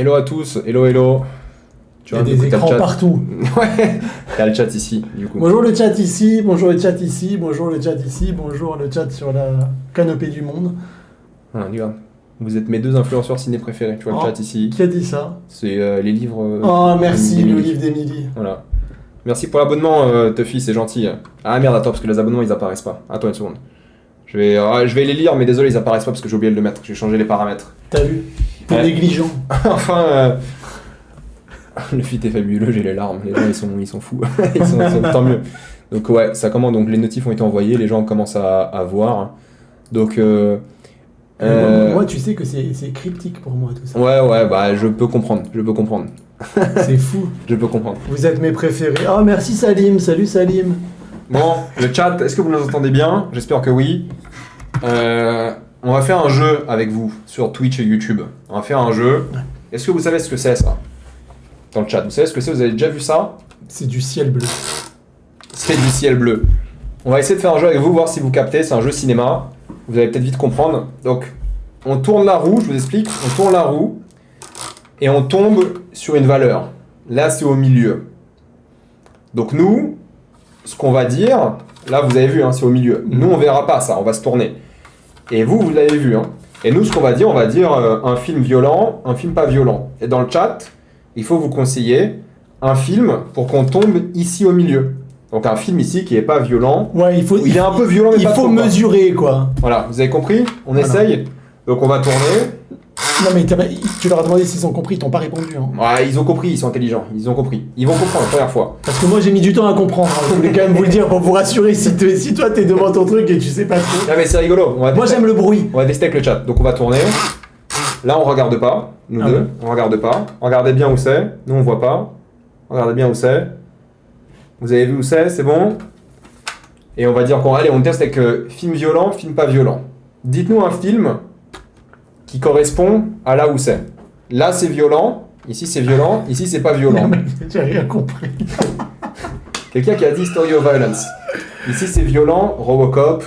Hello à tous, hello. Il y a des écrans partout. Ouais, il y a le chat ici, du coup. Bonjour le chat ici, bonjour le chat ici, bonjour le chat ici, bonjour le chat sur la canopée du monde. Voilà, regarde. Vous êtes mes deux influenceurs ciné préférés, tu vois le chat ici. Qui a dit ça? C'est les livres... oh merci, le livre d'Émilie. Voilà. Merci pour l'abonnement, Tuffy, c'est gentil. Ah merde, attends, parce que les abonnements, ils apparaissent pas. Attends une seconde. Je vais les lire, mais désolé, ils apparaissent pas parce que j'ai oublié de le mettre. J'ai changé les paramètres. T'as vu? T'es négligent. Enfin, le feat est fabuleux, j'ai les larmes. Les gens, ils sont fous. ils sont tant mieux. Donc ouais, ça commence. Donc les notifs ont été envoyés, les gens commencent à voir. Donc... moi, tu sais que c'est cryptique pour moi, tout ça. Ouais, bah je peux comprendre. C'est fou. Je peux comprendre. Vous êtes mes préférés. Oh, merci Salim, salut Salim. Bon, le chat, est-ce que vous nous entendez bien? J'espère que oui. On va faire un jeu avec vous sur Twitch et YouTube. On va faire un jeu. Est-ce que vous savez ce que c'est ça? Dans le chat, vous savez ce que c'est? Vous avez déjà vu ça? C'est du ciel bleu. C'est du ciel bleu. On va essayer de faire un jeu avec vous, voir si vous captez. C'est un jeu cinéma. Vous allez peut-être vite comprendre. Donc, on tourne la roue, je vous explique. On tourne la roue et on tombe sur une valeur. Là, c'est au milieu. Donc nous, ce qu'on va dire, là vous avez vu, hein, c'est au milieu. Nous, on verra pas ça, on va se tourner. Et vous l'avez vu. Hein. Et nous, ce qu'on va dire, on va dire un film violent, un film pas violent. Et dans le chat, il faut vous conseiller un film pour qu'on tombe ici au milieu. Donc un film ici qui est pas violent. Ouais, il est un peu violent, mais il pas faut trop, mesurer quoi. Voilà, vous avez compris? On essaye. Donc on va tourner. Non mais tu leur as demandé s'ils ont compris, ils t'ont pas répondu. Hein. Ouais, ils ont compris, ils sont intelligents, ils ont compris. Ils vont comprendre la première fois. Parce que moi j'ai mis du temps à comprendre, hein. Je voulais quand même vous le dire pour vous rassurer si toi t'es devant ton truc et tu sais pas trop. Ah mais c'est rigolo. Moi j'aime le bruit. On va tester avec le chat, donc on va tourner. Là on regarde pas, nous deux, on regarde pas. Regardez bien où c'est, nous on voit pas. Regardez bien où c'est. Vous avez vu où c'est bon? Et on va dire on teste avec film violent, film pas violent. Dites-nous un film qui correspond à là où c'est. Là c'est violent, ici c'est violent, ici c'est pas violent. J'ai rien compris. Quelqu'un qui a dit Story of Violence. Ici c'est violent, Robocop.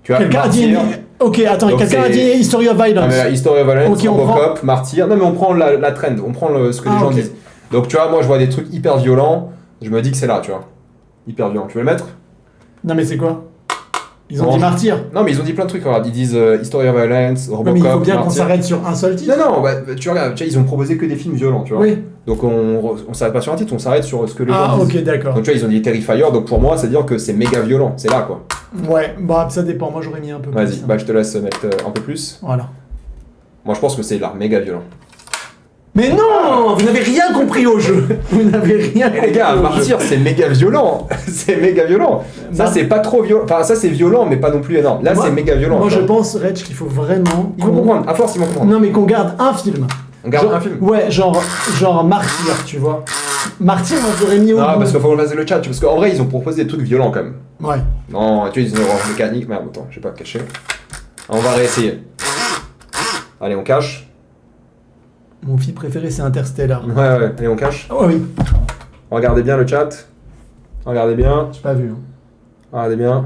Tu vois, quelqu'un a dit. Ok, attends, quelqu'un a dit History of Violence. Ah, mais History of Violence, okay, Robocop, Martyr. Non mais on prend la trend, on prend ce que les gens disent. Donc tu vois, moi je vois des trucs hyper violents, je me dis que c'est là, tu vois. Hyper violent. Tu veux le mettre? Non mais c'est quoi? Ils ont dit Martyr. Non mais ils ont dit plein de trucs, regarde, ils disent History of Violence, Robocop, mais il faut bien Martyr. qu'on s'arrête sur un seul titre. Non, bah, tu regardes, ils ont proposé que des films violents, tu vois. Oui. Donc on s'arrête pas sur un titre, on s'arrête sur ce que les gens disent. Ah ok, d'accord. Donc tu vois, ils ont dit Terrifier, donc pour moi, c'est dire que c'est méga violent, c'est là quoi. Ouais, bah ça dépend, moi j'aurais mis un peu plus. Vas-y, bah je te laisse mettre un peu plus. Voilà. Moi je pense que c'est là, méga violent. Mais non, vous n'avez rien compris au jeu. Vous n'avez rien compris. Les gars, Martyr, c'est méga violent. C'est méga violent. Ça, c'est pas trop violent. Enfin, ça, c'est violent, mais pas non plus énorme. Là, c'est méga violent. Moi, je pense, Reg, qu'il faut vraiment. Ils vont comprendre. À force, ils vont comprendre. Non, mais qu'on garde un film. On garde un film. Ouais, genre Martyr, tu vois. Martyr, moi, j'aurais mis au. Non, parce qu'il faut passer le chat. Parce qu'en vrai, ils ont proposé des trucs violents quand même. Ouais. Non, tu vois, ils ont une horreur mécanique. Merde, attends, je vais pas cacher. On va réessayer. Allez, on cache. Mon film préféré, c'est Interstellar. Ouais, allez, on cache. Oh oui. Regardez bien le chat. Regardez bien. J'ai pas vu. Hein. Regardez bien.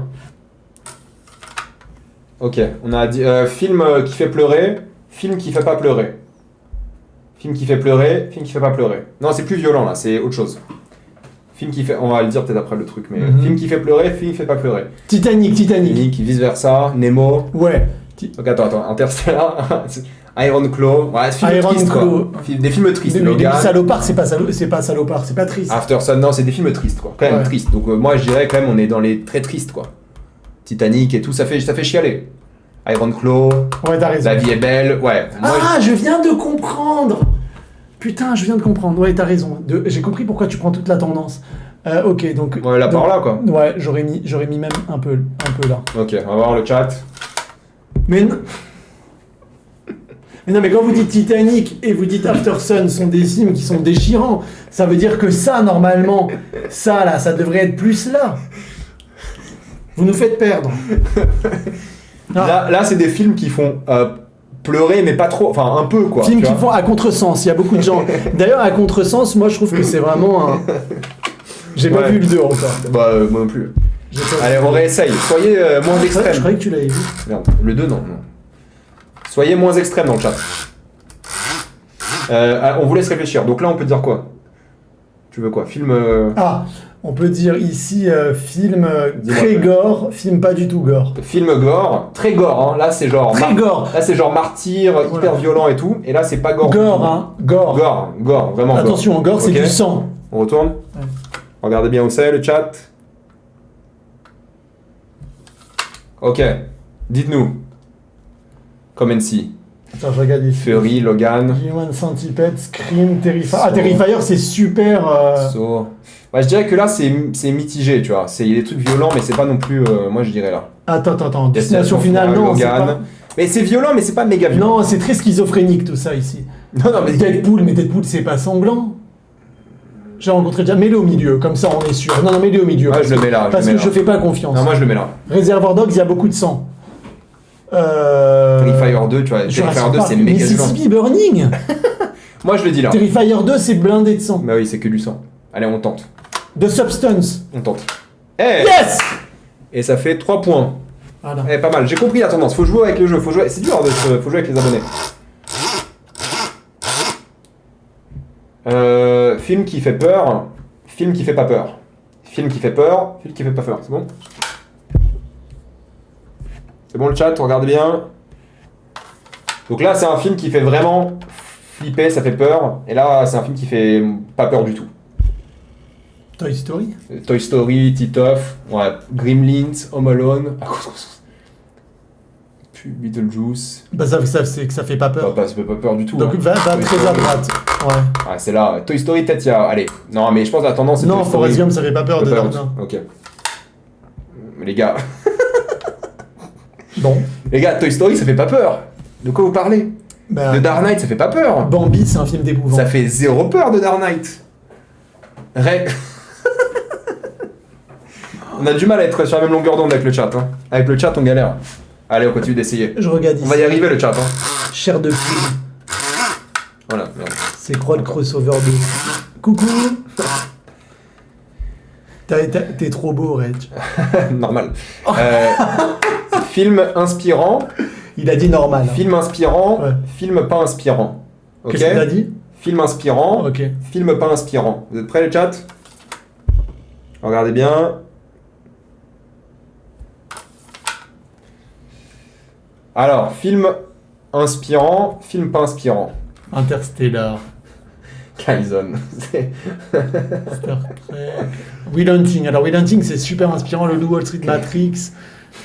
Ok, on a dit film qui fait pleurer, film qui fait pas pleurer. Film qui fait pleurer, film qui fait pas pleurer. Non, c'est plus violent là, c'est autre chose. Film qui fait... On va le dire peut-être après le truc, mais film qui fait pleurer, film qui fait pas pleurer. Titanic. Vice versa, Nemo. Ouais. Donc attends, Interstellar... Iron Claw, ouais, c'est film triste quoi. Des films tristes. Mais Salopard, c'est pas Salopard, c'est pas triste. After Sun, non, c'est des films tristes quoi, quand même tristes. Donc moi je dirais quand même on est dans les très tristes quoi. Titanic et tout, ça fait chialer. Iron Claw, ouais, t'as raison. La vie est belle, ouais. Je viens de comprendre. Putain, je viens de comprendre. Ouais, t'as raison. J'ai compris pourquoi tu prends toute la tendance. Ok, donc. Ouais, là par là quoi. Ouais, j'aurais mis même un peu là. Ok, on va voir le chat. Mais non, mais quand vous dites Titanic et vous dites After Sun sont des films qui sont déchirants, ça veut dire que ça, normalement, ça là, ça devrait être plus là. Vous nous faites perdre. Là c'est des films qui font pleurer, mais pas trop, enfin un peu quoi. Films qui font à contresens, il y a beaucoup de gens. D'ailleurs, à contresens, moi je trouve que c'est vraiment un. J'ai pas vu le 2 encore. Bah, moi non plus. Allez, on réessaye. Soyez moins extrêmes. Je croyais que tu l'avais vu. Merde, le 2, non. Soyez moins extrêmes dans le chat. On vous laisse réfléchir. Donc là, on peut dire quoi? Tu veux quoi? Film. Ah, on peut dire ici film Dis-moi. très gore, film pas du tout gore. Film gore, très gore. Hein. Là, c'est genre. Très gore. Là, c'est genre martyr, hyper Voilà. violent et tout. Et là, c'est pas gore. Gore, hein, gore. Gore, vraiment gore. Attention, gore, c'est Ok. du sang. On retourne. Ouais. Regardez bien où c'est le chat. Ok. Dites-nous. Comment si. Attends, je regarde ici. Fury, Logan. Human Centipede, Scream, Terrifier. Ah, So- Terrifier, c'est super. So. Ouais, je dirais que là, c'est mitigé, tu vois. Il y a des trucs violents, mais c'est pas non plus. Moi, je dirais là. Attends. Destination finale, non, c'est Logan. pas... Mais c'est violent, mais c'est pas méga violent. Non, c'est très schizophrénique tout ça ici. Non, mais. Deadpool, mais Deadpool, c'est pas sanglant. J'ai rencontré déjà. Mets-le au milieu, comme ça on est sûr. Non, mets-le au milieu. Ouais, je le mets là. Parce le que mets je là. fais pas confiance. Non, moi, je le mets là. Reservoir Dogs, il y a beaucoup de sang. Terrifier 2, tu vois. Terrifier Jurassic 2, Park, c'est méga violent. Mississippi Burning. Moi, je le dis là. Terrifier 2, c'est blindé de sang. Bah oui, c'est que du sang. Allez, on tente. The Substance. On tente. Eh Yes. Et ça fait 3 points. Voilà. Eh, pas mal. J'ai compris la tendance. Faut jouer avec le jeu. Faut jouer. C'est dur. Faut jouer avec les abonnés. Film qui fait peur. Film qui fait pas peur. Film qui fait peur. Film qui fait pas peur. C'est bon? C'est bon le chat? Regardez bien. Donc là, c'est un film qui fait vraiment flipper. Ça fait peur. Et là, c'est un film qui fait pas peur du tout. Toy Story. Toy Story, Titeuf, ouais, Gremlins, Home Alone, puis Beetlejuice. Bah ça c'est que ça fait pas peur. Ça fait pas peur du tout. Donc hein. va Toy très Story. à droite. Ouais. Ah, c'est là. Toy Story, peut-être il y a. Allez. Non, mais je pense que la tendance c'est Non, Toy Story. Forrest Gump, ça fait pas peur Ça de fait peur Dark. du- Ok. Mais les gars, Bon. Toy Story, ça fait pas peur. De quoi vous parlez? Bah, De Dark Knight, ça fait pas peur. Bambi, c'est un film d'épouvante. Ça fait zéro peur de Dark Knight. On a du mal à être sur la même longueur d'onde avec le chat. Hein. Avec le chat, on galère. Allez, on continue d'essayer. Je regarde ici. On va y arriver, le chat. Hein. Chair de poule. Voilà, merde. C'est quoi le crossover 2? Coucou. T'es trop beau, Reg. Normal. Film inspirant, Il a dit normal. hein. film inspirant, Ouais. film pas inspirant. Ok. Qu'est-ce qu'il a dit? Film inspirant, Ok. film pas inspirant. Vous êtes prêts, le chat? Regardez bien. Alors, film inspirant, film pas inspirant. Interstellar. Kaizen. Star Trek. Will Hunting. Alors, Will Hunting, c'est super inspirant. Le Loup Wall Street Matrix.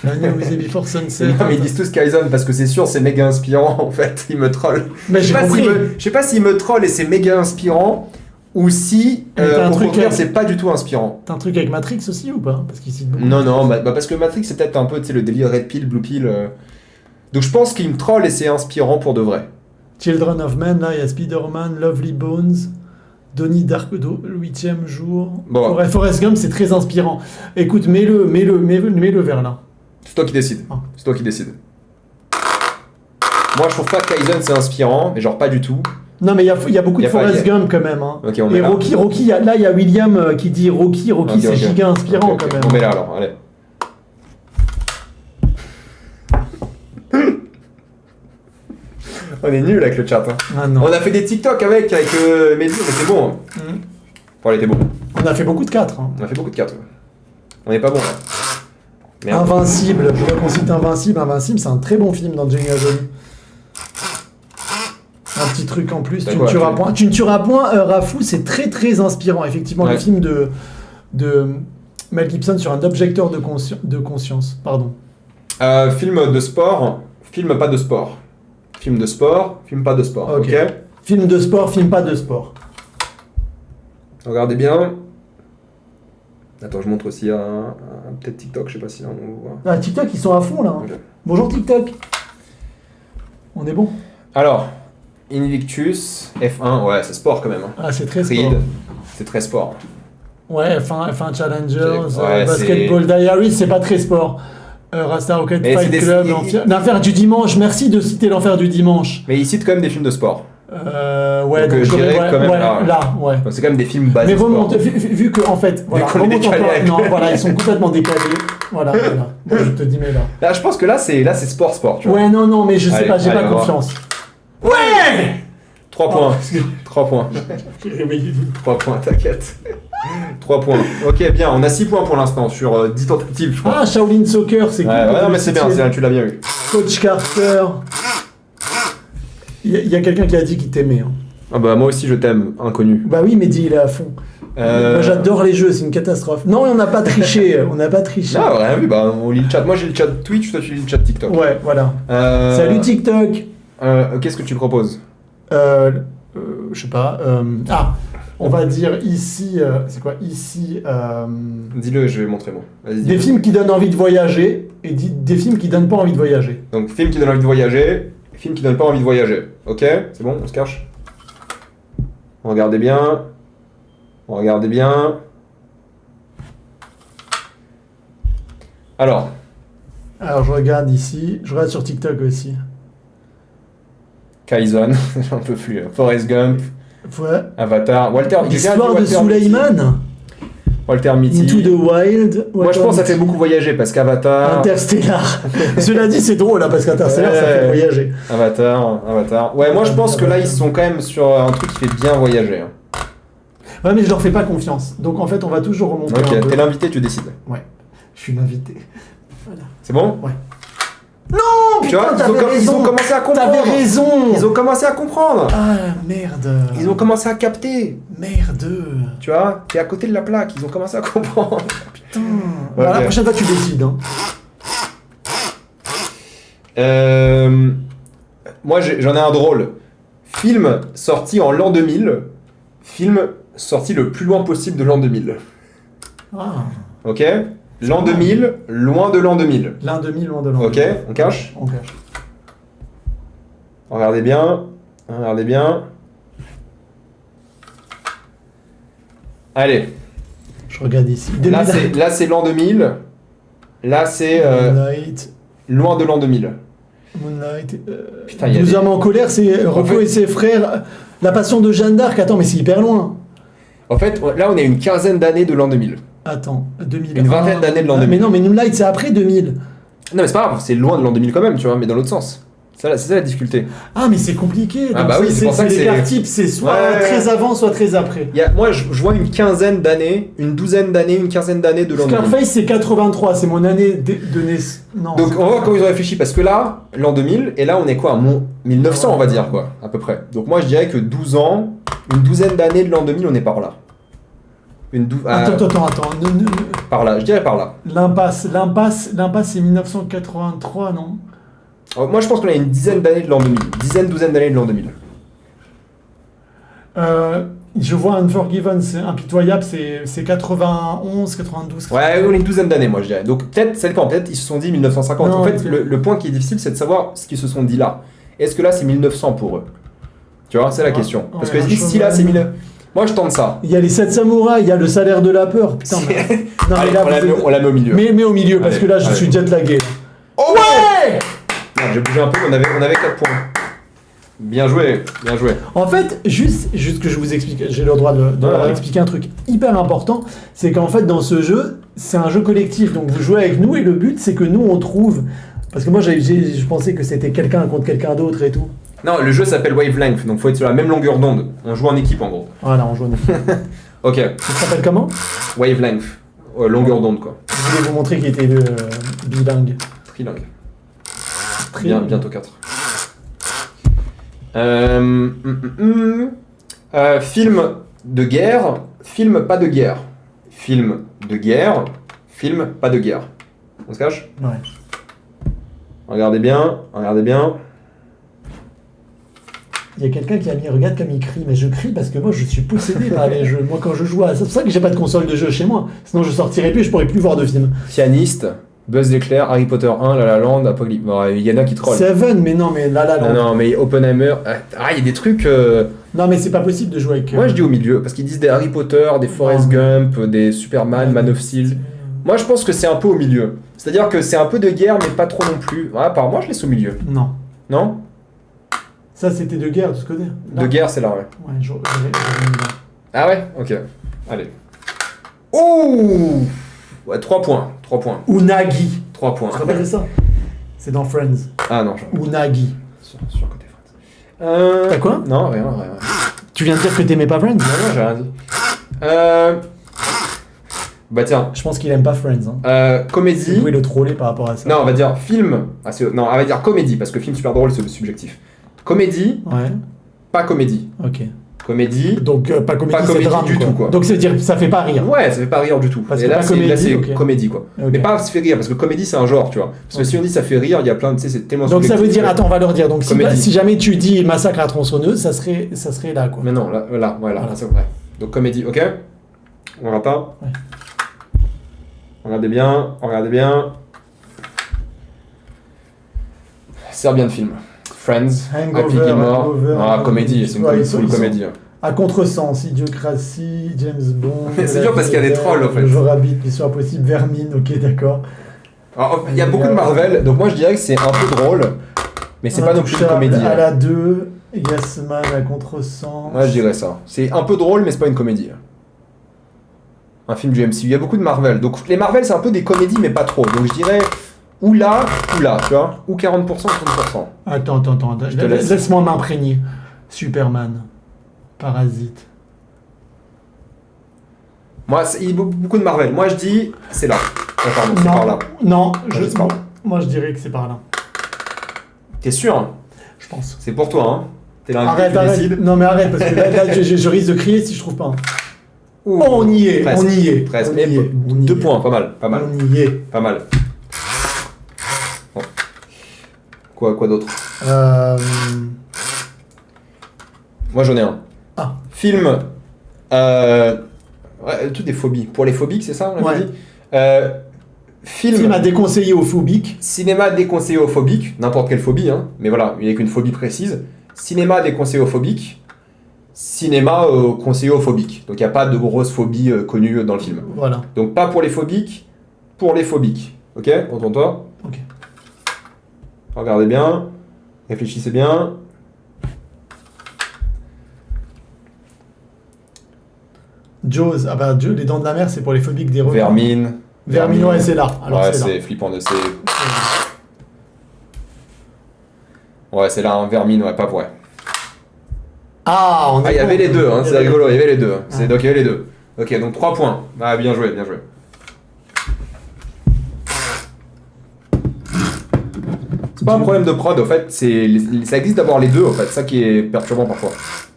L'année où is Before Sunset. Non, mais ils disent tous Kaizen parce que c'est sûr, c'est méga inspirant en fait. Ils me trollent. Mais j'ai compris. Je sais pas s'ils me trollent et c'est méga inspirant ou si Mais t'as un au truc contraire avec- c'est pas du tout inspirant. T'as un truc avec Matrix aussi ou pas? Parce qu'il cite beaucoup. Non, bah, parce que Matrix c'est peut-être un peu tu sais, le délire Red Pill, Blue Pill. Donc je pense qu'ils me trollent et c'est inspirant pour de vrai. Children of Men, là, il y a Spider-Man, Lovely Bones, Donnie Darko, le 8e jour. Bon. Forrest Gump, c'est très inspirant. Écoute, mets-le vers là. C'est toi qui décides. Ah. C'est toi qui décides. Moi je trouve pas que Kaizen c'est inspirant, mais genre pas du tout. Non, mais il y a beaucoup Y a de pas- Forrest y a- Gump quand même. Hein. Ok, on met Et là. Rocky, il y a William qui dit Rocky, Ok, c'est ok. giga inspirant Ok, ok. quand même. On met là alors, allez. On est nul avec le chat. Hein. Ah non. On a fait des TikTok avec Mehdi, mais c'est bon. Hein. Mhm. Bon, elle était bon. On a fait beaucoup de 4. Hein. On a fait beaucoup de 4. On est pas bon là. Merde. Invincible, je vois qu'on cite Invincible. Invincible, c'est un très bon film d'Angelina Jolie. Un petit truc en plus, T'as tu quoi, ne tueras tu- point. Tu ne tueras point, Rafou, c'est très très inspirant. Effectivement, le Ouais. film de Mel Gibson sur un objecteur de conscience. Pardon. Film de sport, film pas de sport. Film de sport, film pas de sport. Ok. Ok. Film de sport, film pas de sport. Regardez bien. Attends, je montre aussi un peut-être TikTok, je sais pas si là on voit. Ah, TikTok, ils sont à fond là. Ok. Bonjour TikTok. On est bon. Alors, Invictus, F1, ouais, c'est sport quand même. Hein. Ah, c'est très sport. Creed, c'est très sport. Ouais, F1 Challengers, Ouais, Basketball Diaries, c'est pas très sport. Rasta Rocket Mais Fight c'est des- Club, il- l'enfer du dimanche. Merci de citer l'enfer du dimanche. Mais ils citent quand même des films de sport. Ouais, Donc, je dirais ouais, quand même ouais, là. là, ouais. Enfin, c'est quand même des films basés Mais sport. remonte, vu que en fait, voilà, qu'on est remonte décalé encore. avec- Non, voilà, ils sont complètement décalés. Voilà. Bon, je te dis mais là. Là, je pense que là, c'est sport, tu vois. Ouais, non, mais je sais Allez, pas, j'ai allez, pas on va confiance. Ouais. 3 points. parce que 3 points. j'ai réveillé du- 3 points, t'inquiète. 3 points. Ok, bien, on a 6 points pour l'instant sur 10 tentatives, je crois. Ah, Shaolin Soccer, c'est Ouais, cool. ouais, non, mais c'est bien, tu l'as bien eu. Coach Carter. Il y a quelqu'un qui a dit qu'il t'aimait. Hein. Ah bah, moi aussi, je t'aime, inconnu. Bah oui, mais dis, il est à fond. Moi, j'adore les jeux, c'est une catastrophe. Non, on n'a pas triché. On n'a pas triché. Ah, rien vu, bah, on lit le chat. Moi, j'ai le chat Twitch, toi, tu lis le chat TikTok. Ouais, voilà. Euh, Salut TikTok. Qu'est-ce que tu proposes? Je sais pas. On va dire ici. C'est quoi ici Dis-le, je vais montrer moi. Vas-y, Des dis-le. films qui donnent envie de voyager et des films qui donnent pas envie de voyager. Donc, film qui donne envie de voyager, film qui donne pas envie de voyager. Ok? C'est bon, on se cache? Regardez bien. Regardez bien. Alors, Alors je regarde ici. Je regarde sur TikTok aussi. Kaizen, j'en peux plus. Forrest Gump, Ouais. Avatar, Walter. L'histoire de Walter Suleyman. Mitty. Walter Mitty. Into the Wild. Moi, je pense que ça fait beaucoup voyager parce qu'Avatar. Interstellar. Cela dit, c'est drôle hein, parce qu'Interstellar, ça fait Ouais. voyager. Avatar. Ouais, moi, je pense que là, ils sont quand même sur un truc qui fait bien voyager. hein. Ouais, mais je leur fais pas confiance. Donc en fait, on va toujours remonter un Ok, peu. t'es l'invité, tu décides. Ouais. Je suis l'invité. C'est bon? Non, Tu vois, ils ont commencé à comprendre. T'avais raison. Ils ont commencé à comprendre. Ah merde. Ils ont commencé à capter. Merde. Tu vois, t'es à côté de la plaque. Ils ont commencé à comprendre. Putain. Bon, la prochaine fois, tu décides. Hein. Moi, j'en ai un drôle. Film sorti en l'an 2000. Film sorti le plus loin possible de l'an 2000. Ah. Ok? L'an 2000, loin de l'an 2000. L'un demi, loin de l'an. Ok, on cache? On cache. Regardez bien. Regardez bien. Allez. Je regarde ici. Là, c'est l'an 2000. Là, c'est Moonlight. loin de l'an 2000. Moonlight. Putain, il y a 12 des- hommes en colère, c'est Rocco fait- et ses frères. La passion de Jeanne d'Arc. Attends, mais c'est hyper loin. En fait, là, on est à une quinzaine d'années de l'an 2000. Attends, 2000. Une vingtaine d'années de l'an 2000. Mais non, mais Moonlight, c'est après 2000. Non, mais c'est pas grave, c'est loin de l'an 2000 quand même, tu vois, mais dans l'autre sens. C'est ça la difficulté. Ah, mais c'est compliqué. Ah donc bah oui, c'est pour ça que c'est- l'écart type, c'est soit Ouais. très avant, soit très après. Moi, je vois une quinzaine d'années, une douzaine d'années, une quinzaine d'années de l'an 2000. Scarface, c'est 83, c'est mon année de naissance. Non. Donc, c'est- on va voir comment ils ont réfléchi, parce que là, l'an 2000, et là, on est quoi, à 1900, on va dire, quoi, à peu près. Donc, moi, je dirais que 12 ans, une douzaine d'années de l'an 2000, on est par là. Attends. Par là, je dirais par là. L'impasse, c'est 1983, non? Alors, moi, je pense qu'on a une dizaine d'années de l'an 2000. Douzaine d'années de l'an 2000. Je vois Unforgiven, c'est impitoyable, c'est 91, 92. Ouais, on a une douzaine d'années, moi, je dirais. Donc, peut-être, ça dépend, peut-être ils se sont dit 1950. Non, en fait, ok. le point qui est difficile, c'est de savoir ce qu'ils se sont dit là. Est-ce que là, c'est 1900 pour eux? Tu vois, c'est la Ouais, question. Parce ouais, que un si là, c'est cheval. 1900. Moi, je tente ça. Il y a les 7 samouraïs, il y a le salaire de la peur. Putain, mais... Non, Allez, mais là, on la met au milieu. mais au milieu, parce Allez, que là, je allez. suis jet lagué. Oh Ouais. Merde, j'ai bougé un peu, on avait 4 points. Bien joué, bien joué. En fait, juste que je vous explique, j'ai le droit de leur Ouais. expliquer un truc hyper important, c'est qu'en fait, dans ce jeu, c'est un jeu collectif, donc vous jouez avec nous, et le but, c'est que nous, on trouve... Parce que moi, je pensais que c'était quelqu'un contre quelqu'un d'autre et tout. Non, le jeu s'appelle Wavelength, donc faut être sur la même longueur d'onde. On joue en équipe en gros. Voilà, on joue en équipe. Ok, Ça s'appelle comment? Wavelength. Longueur d'onde quoi. Je voulais vous montrer qu'il était bilingue. Trilingue. Trilingue. Bientôt 4. Film de guerre, film pas de guerre. Film de guerre, film pas de guerre. On se cache? Ouais. Regardez bien, regardez bien. Il y a quelqu'un qui a mis, regarde comme il crie, mais je crie parce que moi je suis possédé par les jeux. Moi quand je joue à... C'est pour ça que j'ai pas de console de jeu chez moi. Sinon je sortirais plus et je pourrais plus voir de films. Pianiste, Buzz l'éclair, Harry Potter 1, La La Land, Apocalypse. Bon, il y en a qui trollent. Seven, mais non, mais là. Non, mais Oppenheimer. Ah, il y a des trucs. Non, mais c'est pas possible de jouer avec. Moi, je dis au milieu, parce qu'ils disent des Harry Potter, des Forrest Gump, des Superman, Man of Steel. Moi, je pense que c'est un peu au milieu. C'est-à-dire que c'est un peu de guerre, mais pas trop non plus. Ouais, par moi, je laisse au milieu. Non. Non? Ça c'était de guerre, tu connais. De guerre, c'est là, ouais. Ouais, j'aurais mis là. Ah ouais? Ok. Allez. Ouh! Ouais, 3 points. 3 points. Unagi. 3 points. Tu te rappelles de ça? C'est dans Friends. Ah non, Unagi. sur côté T'as quoi? Non, rien. Tu viens de dire que t'aimais pas Friends? Non, j'ai rien dit. Bah tiens, Je pense qu'il aime pas Friends. Hein. Vous comédie. pouvez le troller par rapport à ça. Non, on va dire film. Non, on va dire comédie, parce que film super drôle, c'est subjectif. Comédie, Ouais, pas comédie. ok. Comédie. Donc pas comédie, Pas c'est comédie drame, du quoi. tout, quoi. Donc ça veut dire que ça fait pas rire. Ouais, ça fait pas rire du tout. Parce Et que là, pas c'est comédie, ok. comédie, quoi. Ok. Mais pas se fait rire, parce que comédie, c'est un genre, tu vois. Parce que Ok. si on dit ça fait rire, il y a plein de. Tu sais, c'est tellement Donc ça veut subjectif. dire, attends, on va leur dire. Donc Comédie. si jamais tu dis massacre à la tronçonneuse, ça serait là, quoi. Mais non, là, Voilà. c'est vrai. Donc comédie, ok? On regarde pas? Ouais. Regardez bien. Serbian film. Friends, Hangover, Happy Gilmore. Hangover, Ah, comédie, c'est une ouais, full ils sont- comédie. À contresens, Idiocratie, James Bond. C'est dur parce qu'il y a des trolls, en fait. Je Rabbit, Mission Impossible, Vermine, ok, d'accord. Alors, il y a beaucoup de Marvel, donc moi je dirais que c'est un peu drôle, mais c'est pas non plus une Intouchable, comédie. À hein. la 2, Yes Man à contresens. Moi je dirais ça. C'est un peu drôle, mais c'est pas une comédie. Un film du MCU. Il y a beaucoup de Marvel. Donc les Marvel, c'est un peu des comédies, mais pas trop. Donc je dirais ou là, tu vois. Ou 40%, ou 30%. Attends, Je te laisse. laisse-moi m'imprégner. Superman, Parasite. Moi, il y a beaucoup de Marvel. Moi je dis, c'est là. Oh, pardon, c'est par là. Non, je sais pas. moi je dirais que c'est par là. T'es sûr hein? Je pense. C'est pour toi, hein? T'es là, Arrête. Non mais arrête, parce que là, je risque de crier si je trouve pas. Ouh, Oh, on y est, presque, on y est. Presque. On y est, on y 2 est. points, pas mal. On y est. Pas mal. Bon. Quoi d'autre? Moi j'en ai un. Ah. Film. Ouais, tout des phobies. Pour les phobiques, c'est ça on Ouais. avait dit Film. Film à déconseiller aux phobiques. Cinéma déconseillé aux phobiques. N'importe quelle phobie, hein. Mais voilà, il n'y a qu'une phobie précise. Cinéma déconseillé aux phobiques. Cinéma conseillé aux phobiques. Donc il n'y a pas de grosse phobie connue dans le film. Voilà. Donc pas pour les phobiques, pour les phobiques. Ok? Entends-toi? Ok. Regardez bien. Réfléchissez bien. Jaws, les dents de la mer, c'est pour les phobiques des requins. Vermine. Vermine, ouais, c'est là. Alors ouais, c'est là. c'est flippant de Ouais, c'est là, un Vermine, ouais, pas vrai. Ah, on Ah, il y avait les deux, hein, c'est rigolo, il y avait les deux. Ah. Donc il y avait les deux. Ok, donc 3 points. Ah, bien joué, bien joué. C'est pas un problème de prod, au fait, ça existe d'avoir les deux, en fait, ça qui est perturbant parfois.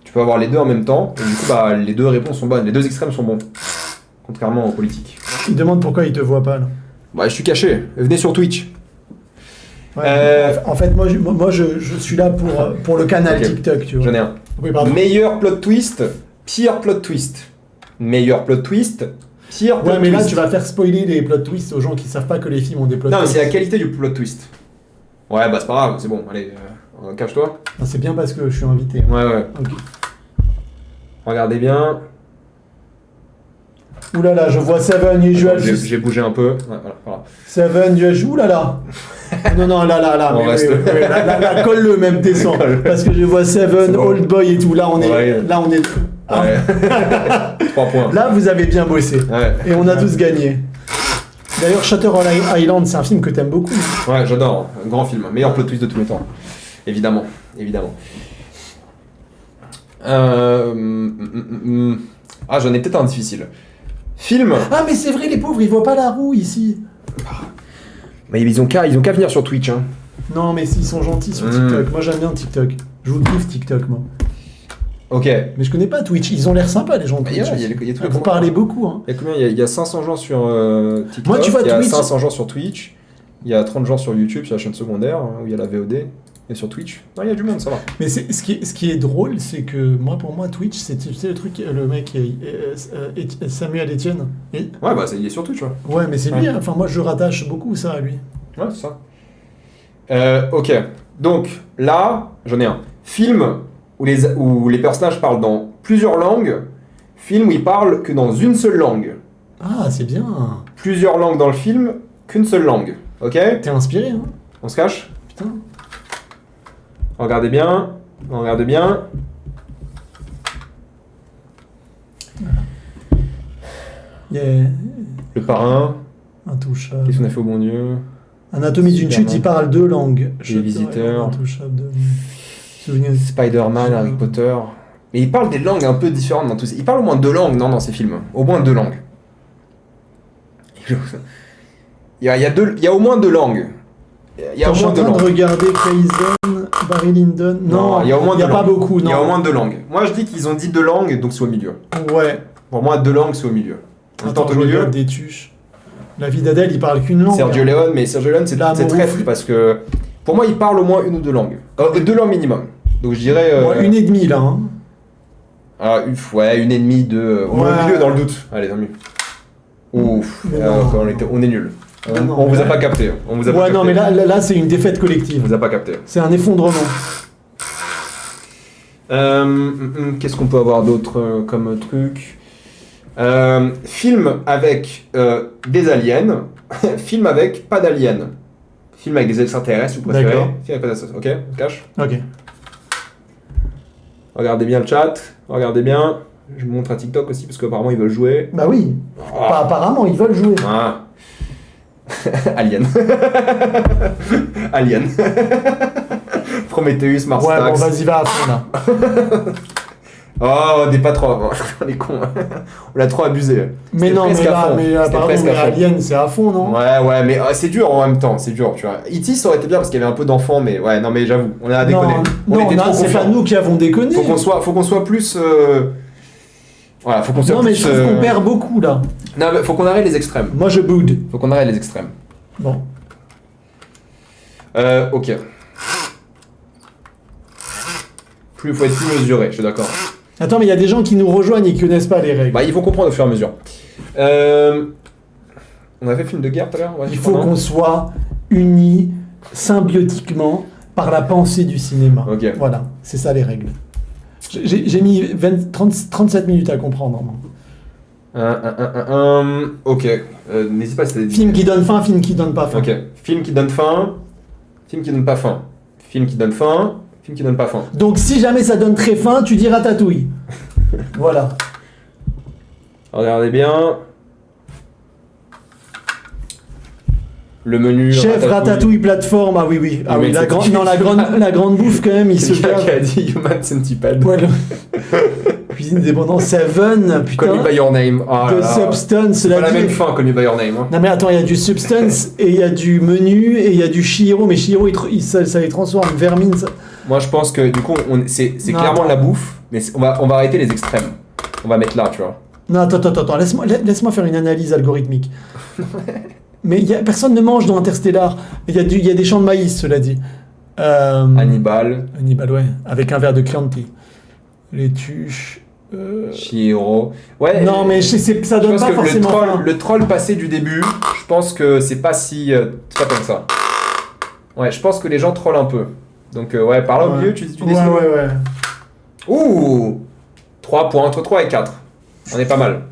Tu peux avoir les deux en même temps, et du coup, bah, les deux réponses sont bonnes, les deux extrêmes sont bons. Contrairement aux politiques. Il demande pourquoi il te voit pas là. Bah, je suis caché, venez sur Twitch. Ouais, en fait, moi je suis là pour le canal Ok. TikTok, tu vois. J'en ai un. Oui, pardon. Meilleur plot twist, pire plot twist. Meilleur plot twist, pire plot Ouais, mais là twist. tu vas faire spoiler les plot twists aux gens qui savent pas que les films ont des plot Non, mais twists. c'est la qualité du plot twist. Ouais, bah c'est pas grave, c'est bon, allez, cache-toi. Non, c'est bien parce que je suis invité. Ouais, ouais. Ok. Regardez bien. Ouh là là, je vois Seven Usual Attends, Suspects. j'ai bougé un peu. Ouais, voilà. Seven Usual. Ouh là là. Non, là. On mais reste. oui, là, colle-le même tes sangs. Colle-le. Parce que je vois Seven, C'est bon. Old Boy et tout. Là, on est. Ouais. Ah. Ouais. 3 points. Là, vous avez bien bossé. Ouais. Et on a tous gagné. D'ailleurs, Shutter Island, c'est un film que t'aimes beaucoup. Ouais, j'adore. Un grand film. Meilleur plot twist de tous les temps. Évidemment. Ah, j'en ai peut-être un difficile. Film. Ah, mais c'est vrai, les pauvres, ils voient pas la roue ici. Mais ils ont qu'à venir sur Twitch, hein. Non, mais ils sont gentils sur TikTok. Moi, j'aime bien TikTok. Je vous kiffe TikTok, moi. Ok. Mais je connais pas Twitch. Ils ont l'air sympas, les gens de Il y a, Twitch. il y a tous les Vous points. parlez beaucoup, hein. Il y a combien il y a 500 gens sur TikTok, Moi, tu vois, il y a Twitch- 500 gens sur Twitch, il y a 30 gens sur YouTube, sur la chaîne secondaire, hein, où il y a la VOD, et sur Twitch. Non, il y a du monde, ça va. Mais ce qui est drôle, c'est que pour moi, Twitch, c'est tu sais, le truc, le mec, Samuel Etienne. Ouais, bah il est sur Twitch, ouais. Ouais, mais c'est lui, Ouais. hein. Enfin, moi, je rattache beaucoup ça à lui. Ouais, c'est ça. Ok. Donc, là, j'en ai un. Film où les personnages parlent dans plusieurs langues. Film où ils parlent que dans une seule langue. Ah, c'est bien. Plusieurs langues dans le film, qu'une seule langue. Ok? T'es inspiré, hein. On se cache? Putain. Regardez bien. Yeah. Le parrain. Intouchable. Qu'est-ce qu'on a fait au bon Dieu? Anatomie d'une chute, il parle 2 langues. Les visiteurs. Intouchable. Souvenez- Spider-Man, Harry Potter. Mais il parle des langues un peu différentes dans tous ces... Il parle au moins 2 langues, non, dans ces films. Au moins 2 langues. Il y a au moins 2 langues. Il y a Quand au je suis moins en 2 train de langues. regarder Kaizen, Barry Lyndon. Non, il y a au moins il y a 2 pas langues. beaucoup. Il y a non. au moins 2 langues. Moi, je dis qu'ils ont dit 2 langues, donc c'est au milieu. Ouais. Pour moi, 2 langues, c'est au milieu. On Attends, tente je au milieu. regarde des tuches. La vie d'Adèle, il parle qu'une langue. Sergio hein. Leone, mais Sergio Leone, c'est L'amour trèfle fou. parce que pour moi, il parle au moins 1 ou 2 langues. 2 langues minimum. Donc je dirais. Moi, 1,5 là. Hein. Ah, ouais, 1,5, 2. Au Ouais. milieu, dans le doute. Allez, tant mieux. Ouf, Mais non. on est nul. Ah non, On vous a mais pas capté. On vous a pas Ouais, capté. non, mais là c'est une défaite On collective. vous a pas capté. C'est un effondrement. Qu'est-ce qu'on peut avoir d'autre comme truc film avec des aliens, film avec pas d'aliens, film avec des extraterrestres, vous préférez. D'accord. Film avec pas d'extraterrestres. Ok, on cache. Ok. Regardez bien le chat, regardez bien. Je vous montre à TikTok aussi parce qu'apparemment ils veulent jouer. Bah oui. Ah. Pas apparemment, ils veulent jouer. Ah. Alien. Alien. Prometheus, Mars Ouais, bon, Attacks. vas-y, va à fond là. Oh, on n'est pas trop. On est cons. On l'a trop abusé. Mais C'était non, mais presque à là, fond. mais C'était pardon, presque mais à fond. Alien, c'est à fond, non? Ouais, mais c'est dur en même temps, c'est dur, tu vois. E.T. ça aurait été bien parce qu'il y avait un peu d'enfants, mais ouais, non, mais j'avoue, on a déconné. On non, était non, trop c'est pas confiants. nous qui avons déconné. Faut qu'on soit plus. Voilà, faut qu'on soit Non, plus. mais je trouve qu'on perd beaucoup là. Non, mais faut qu'on arrête les extrêmes. Moi, je boude. Faut qu'on arrête les extrêmes. Bon. Ok. Faut être plus mesuré, je suis d'accord. Attends, mais il y a des gens qui nous rejoignent et qui connaissent pas les règles. Bah, ils vont comprendre au fur et à mesure. On a fait film de guerre tout à l'heure. Ouais, Il je faut crois, non qu'on soit unis symbiotiquement par la pensée du cinéma. Ok. Voilà, c'est ça les règles. J'ai mis 37 minutes à comprendre. Ok. N'hésite pas si t'as des Film qui donne faim, film qui donne pas faim. Ok. Film qui donne faim, film qui donne pas faim. Film qui donne faim, film qui donne pas faim. Donc si jamais ça donne très faim, tu dis ratatouille. Voilà. Regardez bien. Le menu. Chef ratatouille plateforme, ah oui, oui. Ah Ah, oui, mais la c'est- grande, non, la grande bouffe quand même, il se C'est quelqu'un qui gave. a dit Human Centipede. Voilà. Cuisine dépendance, Seven, Call putain. Me By Your Name. Oh là De là. substance, C'est pas cela la dit. même fin, Call Me By Your Name. Hein. Non mais attends, il y a du substance et il y a du menu et il y a du Chihiro, mais Chihiro ça les transforme en vermine. Ça. Moi, je pense que du coup, c'est Non, clairement attends. la bouffe, mais on va arrêter les extrêmes. On va mettre là, tu vois. Non, attends, laisse-moi faire une analyse algorithmique. Mais personne ne mange dans Interstellar. Il y a des champs de maïs, cela dit. Hannibal, Hannibal, ouais, avec un verre de Chianti. Les tuches. Chihiro. Ouais. Non, mais ça je donne pense pas que forcément faim. le troll passé du début, je pense que c'est pas si. C'est pas comme ça. Ouais, je pense que les gens trollent un peu. Donc, ouais, par là au Ouais. milieu, tu décides. Ouais. Ouh 3 points, entre 3 et 4. On est pas mal.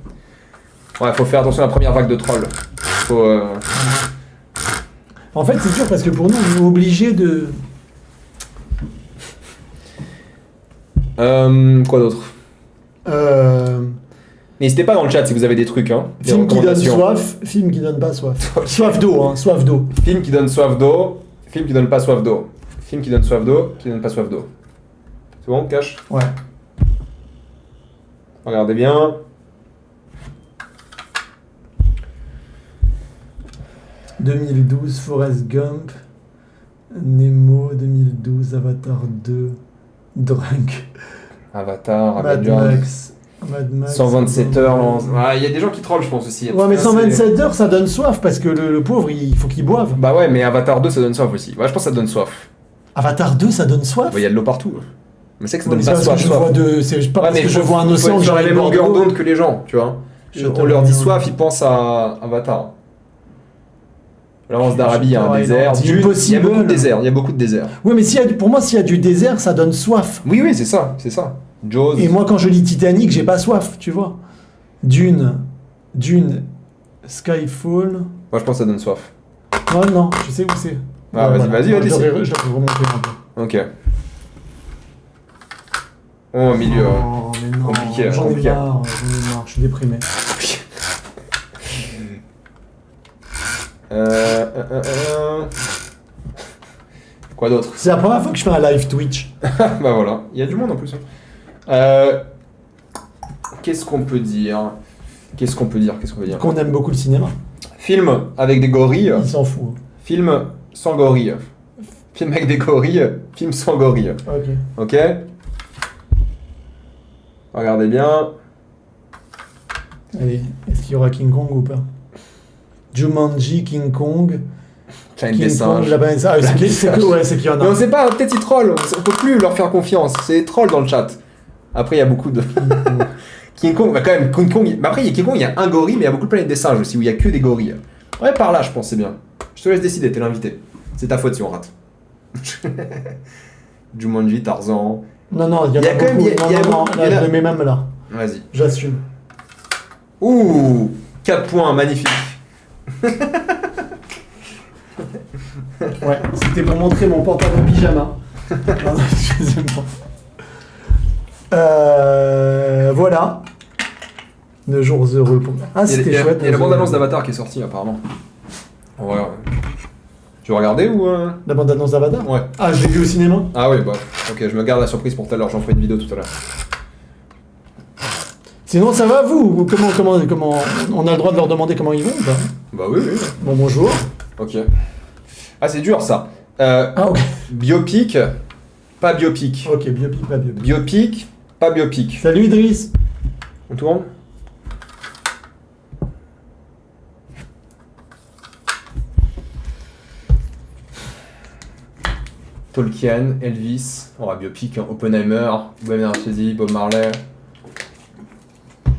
Ouais, faut faire attention à la première vague de trolls. Faut. En fait, c'est dur parce que pour nous, on est obligé de. Quoi d'autre N'hésitez pas dans le chat si vous avez des trucs, hein. Des Film qui donne recommandations. soif, film qui donne pas soif. Soif d'eau, hein, soif d'eau. Film qui donne soif d'eau, film qui donne pas soif d'eau. Film qui donne soif d'eau, qui donne pas soif d'eau. C'est bon, cache. Ouais. Regardez bien. « 2012, Forrest Gump, Nemo, 2012, Avatar 2, Drunk, Avatar, Mad Avengers. Max, 127 heures. Il y a des gens qui trollent, je pense aussi. Ouais, mais Ça, 127 heures, ça donne soif parce que le pauvre, il faut qu'il boive. Bah ouais, mais Avatar 2, ça donne soif aussi. Ouais, je pense que ça donne soif. Avatar 2, ça donne soif. Il y a de l'eau partout. Mais c'est que ça Ouais, donne mais pas c'est soif. parce que je vois c'est pas Ouais, parce mais que je vois un océan faut que être sur la j'arrive même longueur Bordeaux. d'onde que les gens, tu vois. Je On leur dit t'en- soif, ils pensent à Avatar. L'avance d'Arabie, il y a un Ouais, désert. non, Dune, il y a impossible. beaucoup de déserts. Il y a beaucoup de déserts. Ouais, mais pour moi, s'il y a du désert, ça donne soif. Oui, c'est ça, c'est ça. Jaws. Et moi, quand je lis Titanic, j'ai pas soif, tu vois. Dune, Skyfall. Moi, je pense que ça donne soif. Non, je sais où c'est. Ah, Ouais, vas-y, Je vas-y. devrais remonter un peu. Ok. Oh, au milieu. Oh, mais non, Compliqué, j'en ai compliqué. marre, je suis déprimé. Quoi d'autre? C'est la première fois que je fais un live Twitch. Bah voilà, il y a du monde en plus. Qu'est-ce qu'on peut dire? Qu'est-ce qu'on peut dire? Qu'on aime beaucoup le cinéma. Film avec des gorilles. Il s'en fout. Film sans gorilles. Film avec des gorilles. Film sans gorilles. Ok. Ok? Regardez bien. Allez, est-ce qu'il y aura King Kong ou pas? Jumanji, King Kong. Planète King des singes. Kong, la planète des singes. Ah, c'est qu'il y en Mais on a. sait pas, peut-être ils trollent. On peut plus leur faire confiance. C'est des trolls dans le chat. Après, il y a beaucoup de. King Kong, bah quand même, King Kong. Mais après, il y a King Kong, il y a un gorille, mais il y a beaucoup de planètes des singes aussi, où il y a que des gorilles. Ouais, par là, je pense, c'est bien. Je te laisse décider, t'es l'invité. C'est ta faute si on rate. Jumanji, Tarzan. Non, il y en Il y a a quand même- beaucoup. il y a Non, beaucoup- là, il y en a- je le mets même là. Vas-y. J'assume. Ouh, 4 points, magnifique. Ouais, c'était pour montrer mon pantalon pyjama. Pardon, excusez-moi. Voilà. De jours heureux pour moi. Ah, c'était chouette. Il y a la nos bande-annonce heureux. d'Avatar qui est sortie, apparemment. Ouais. Tu veux regarder ou. La bande-annonce d'Avatar. Ouais. Ah, je l'ai vu au cinéma. Ah oui, bah. Ok, je me garde la surprise pour tout à l'heure, j'en ferai une vidéo tout à l'heure. Sinon, ça va vous? Comment on a le droit de leur demander comment ils vont ou pas? Bah oui. Bon, bonjour. Ok. Ah, c'est dur ça. Ah, ok. Biopic, pas biopic. Ok, biopic, pas biopic. Biopic, pas biopic. Salut Idriss. On tourne? Tolkien, Elvis, biopic, hein, Oppenheimer, Bohemian Rhapsody, Bob Marley.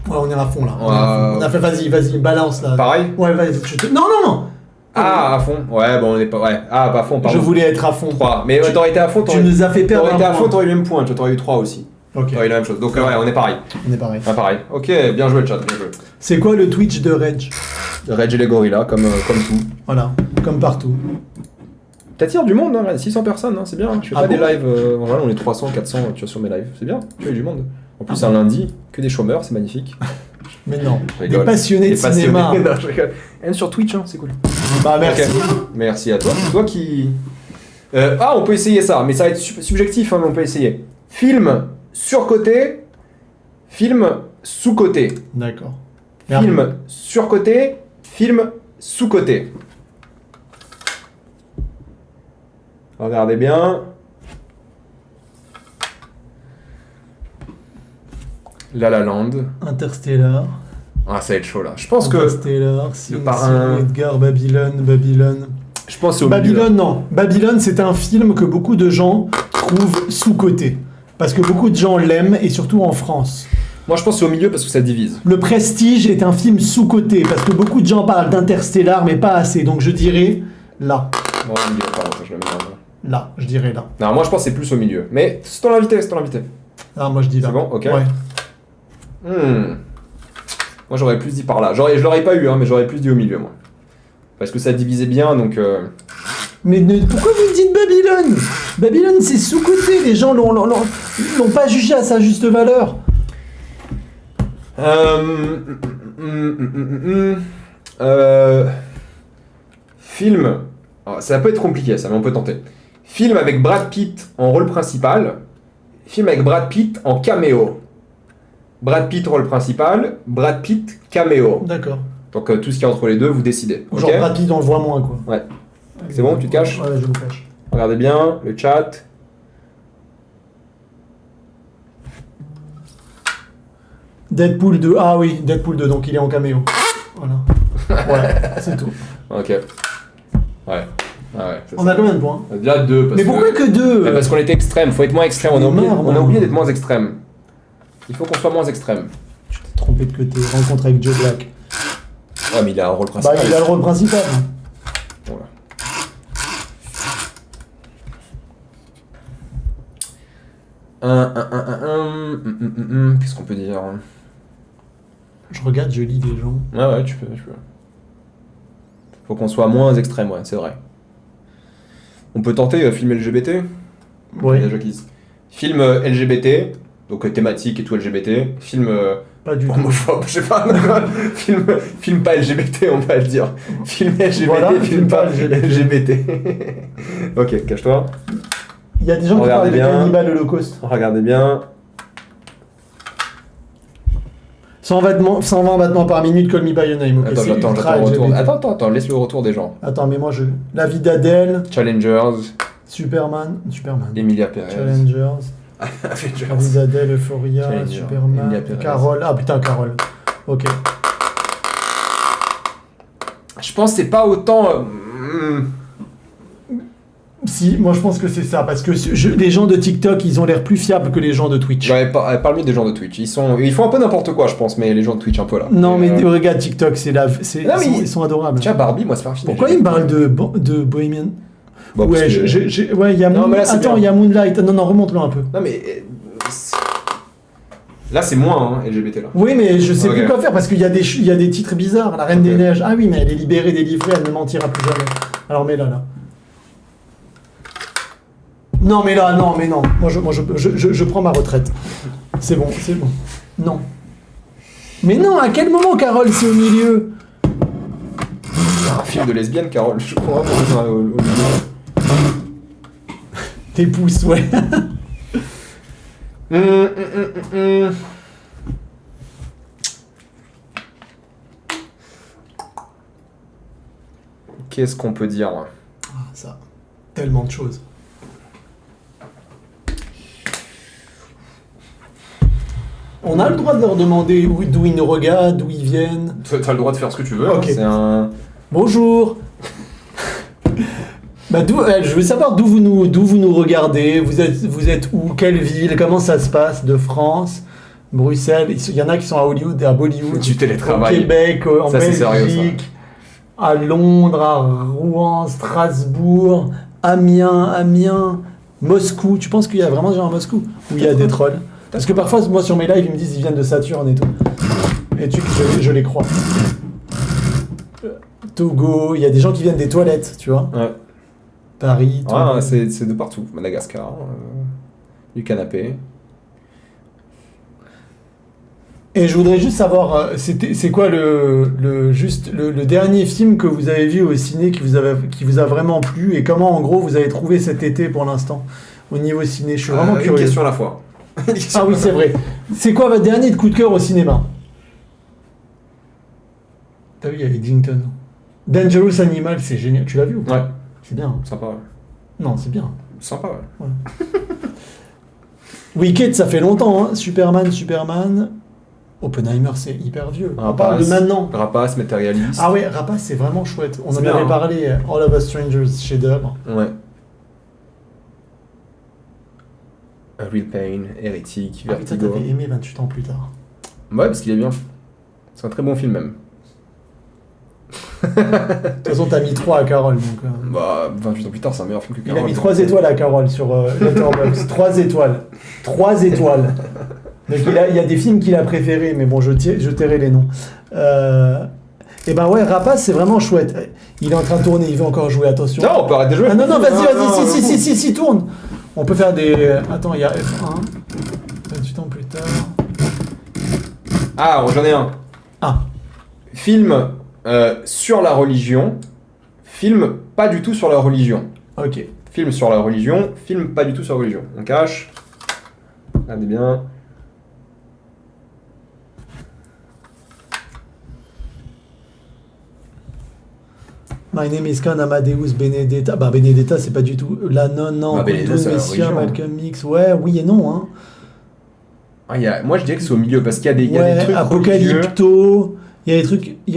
Ouais, on est à fond là. Ouais. On a fait, vas-y, balance là. Pareil? Ouais, vas-y. Non. Ah, à fond. Ouais, bon, on est pas. Ouais. Ah, pas à fond, pardon. Je voulais être à fond. 3. Mais ouais, t'aurais été à fond, Tu nous as fait perdre T'aurais été un à point. fond, t'aurais eu le même point. Tu aurais eu 3 aussi. Ok, T'aurais eu la même chose. Donc, ouais, on est pareil. on est pareil. Ah, pareil. Ok, bien joué le chat, bien joué. C'est quoi le Twitch de Reg? Reg et les gorillas, comme tout. Voilà, comme partout. T'attires du monde, hein, 600 personnes, hein, c'est bien. Je fais Ah pas des bon lives, en général on est 300, 400 tu vois, sur mes lives, c'est bien, tu as du monde. En plus, c'est un lundi, que des chômeurs, c'est magnifique. Mais non, Je des rigole. passionnés de cinéma. Non, je rigole. And sur Twitch, hein, c'est cool. Bah merci. Ok. Merci à toi. C'est toi qui. On peut essayer ça, mais ça va être subjectif, hein, mais on peut essayer. Film surcoté, film sous-coté. D'accord. Film surcoté, film sous-coté. Regardez bien. La La Land. Interstellar. Ah, ça va être chaud là. Je pense que. Interstellar, Sing parrain. Sing, Edgar, Babylone. Je pense que c'est au milieu. Babylone, non. Babylone, c'est un film que beaucoup de gens trouvent sous-coté. Parce que beaucoup de gens l'aiment, et surtout en France. Moi, je pense que c'est au milieu parce que ça divise. Le Prestige est un film sous-coté, parce que beaucoup de gens parlent d'Interstellar, mais pas assez. Donc je dirais là. Bon, au milieu, pardon, je le mets en- Là, je dirais là. Non, moi je pense que c'est plus au milieu. Mais c'est ton invité, c'est ton invité. Ah, moi je dis là. C'est bon, ok. Ouais. Moi j'aurais plus dit par là. Je l'aurais pas eu, hein, mais j'aurais plus dit au milieu, moi. Parce que ça divisait bien, donc. Mais pourquoi vous me dites Babylone? Babylone, c'est sous-coté. Les gens l'ont pas jugé à sa juste valeur. Film. Alors, ça peut être compliqué ça, mais on peut tenter. Film avec Brad Pitt en rôle principal. Film avec Brad Pitt en caméo. Brad Pitt rôle principal, Brad Pitt caméo. D'accord. Donc tout ce qui est entre les deux, vous décidez. Ok. Genre Brad Pitt, on le voit moins, quoi. Ouais. C'est bon, tu te caches? Ouais, je me cache. Regardez bien le chat. Deadpool 2. Ah oui, Deadpool 2, donc il est en caméo. Voilà. Ouais, c'est tout. Ok. Ouais. Ah ouais, c'est On ça. a combien de points? Déjà 2. Mais pourquoi que 2? Parce qu'on était extrême, faut être moins extrême. On a Marre, oublié moi. d'être moins extrême. Il faut qu'on soit moins extrême. Tu t'es trompé de côté. Rencontre avec Joe Black. Ouais, mais il a un rôle Bah, principal. il a le rôle principal. Voilà. Qu'est-ce qu'on peut dire? Je regarde, je lis les gens. Ouais, tu peux. Faut qu'on soit moins extrême, ouais, c'est vrai. On peut tenter film LGBT. Ouais. Il y a des gens qui disent. Film LGBT, donc thématique et tout LGBT. Film Pas du tout. Homophobe, je sais pas. film pas LGBT, on va le dire. Film LGBT, Voilà, film pas LGBT. Ok, cache-toi. Il y a des gens qui Regardez parlent de bien. Cannibal Holocaust. Regardez bien. 120 battements par minute, Call Me By Your Name. Okay, Attends, c'est j'attends ultra le retour. LGBT. Attends, laisse le retour des gens. Attends, mais moi je. La vie d'Adèle, Challengers, Superman. Emilia Perez. Challengers. La vie d'Adèle, Euphoria, Challenger, Superman. Emilia Perez. Carole. Ah putain, Carole. Ok. Je pense que c'est pas autant. Si, moi je pense que c'est ça, parce que les gens de TikTok, ils ont l'air plus fiables que les gens de Twitch. Ouais, parle-moi des gens de Twitch. Ils font un peu n'importe quoi, je pense, mais les gens de Twitch un peu là. Non, mais Et, regarde TikTok, ils sont adorables. Tiens, Barbie, moi c'est pas un film. Pourquoi que ils me j'ai- parlent de Bohemian? Bon, parce Ouais, que- ouais, il y a Non, mais là, c'est Attends, bien. il y a Moonlight. Non, remonte-le un peu. Non, mais. Là, c'est moins, hein, LGBT là. Oui, mais je sais Ok. plus quoi faire parce qu'il y a des titres bizarres. La Reine Ok. des Neiges. Ah oui, mais elle est libérée, délivrée, elle ne mentira plus jamais. Alors mets-la là. Non, mais là, non, mais non. Moi, je prends ma retraite. C'est bon. Non. Mais non, à quel moment, Carole, c'est au milieu? Un film de lesbienne, Carole, je crois. Au milieu. Tes pouces, ouais. Qu'est-ce qu'on peut dire? Ah, ça. Tellement de choses. On a le droit de leur demander d'où ils nous regardent, d'où ils viennent. T'as le droit de faire ce que tu veux. Ok. Hein, c'est un. Bonjour. Je veux savoir d'où vous nous regardez. Vous êtes où? Quelle ville? Comment ça se passe? De France, Bruxelles. Il y en a qui sont à Hollywood, à Bollywood, Du au télétravail. Québec, en Ça, c'est sérieux, Belgique, à Londres, à Rouen, Strasbourg, Amiens, Moscou. Tu penses qu'il y a vraiment des gens à Moscou? Où il y a des trolls? Parce que parfois, moi sur mes lives, ils me disent qu'ils viennent de Saturne et tout. Et je les crois. Togo, il y a des gens qui viennent des toilettes, tu vois. Ouais. Paris, Togo. Ah, c'est de partout. Madagascar, du canapé. Et je voudrais juste savoir, c'est quoi le dernier film que vous avez vu au ciné qui vous a vraiment plu et comment en gros vous avez trouvé cet été pour l'instant au niveau ciné? Je suis vraiment Une curieux. question à la fois. Ah oui, c'est vrai. C'est quoi votre dernier coup de cœur au cinéma? T'as vu, il y a Eddington. Dangerous Animal, c'est génial. Tu l'as vu ou pas? Ouais, C'est bien. Hein. sympa, ouais. Non, c'est bien. Sympa, ouais. Wicked, ça fait longtemps. Hein. Superman. Oppenheimer, c'est hyper vieux. On parle de maintenant. Rapace, matérialiste. Ah ouais, Rapace, c'est vraiment chouette. On C'est en bien, avait hein. parlé. All of Us Strangers, chef-d'œuvre. Ouais. A Real Pain, Hérétique, Ah putain, Vertigo. t'avais aimé 28 ans plus tard. Ouais, parce qu'il est bien. C'est un très bon film même. De toute façon, t'as mis 3 à Carole. Donc, Bah, 28 ans plus tard, c'est un meilleur film que il a Carole. mis 3 étoiles à Carole sur Letterboxd. 3 étoiles. 3 étoiles. Donc il y a des films qu'il a préférés, mais bon, je tairai les noms. Et ben ouais, Rapace, c'est vraiment chouette. Il est en train de tourner, il veut encore jouer, attention. Non, on peut arrêter de jouer. Ah non, vas-y, non, si, tourne. On peut faire des... Attends, il y a F1. 28 ans plus tard. Ah, j'en ai un. Ah, Film sur la religion. Film pas du tout sur la religion. ok. Film sur la religion. Film pas du tout sur la religion. On cache. Regardez bien. My name is Khan Amadeus Benedetta. Bah, Benedetta, c'est pas du tout... La non, Bah, Benedetta, c'est la Messia, religion. Malcolm X. Ouais, oui et non, hein. Ah, moi, je dirais que c'est au milieu parce qu'il y a des, il y a des trucs religieux. Apocalypto. Il y a des trucs... Il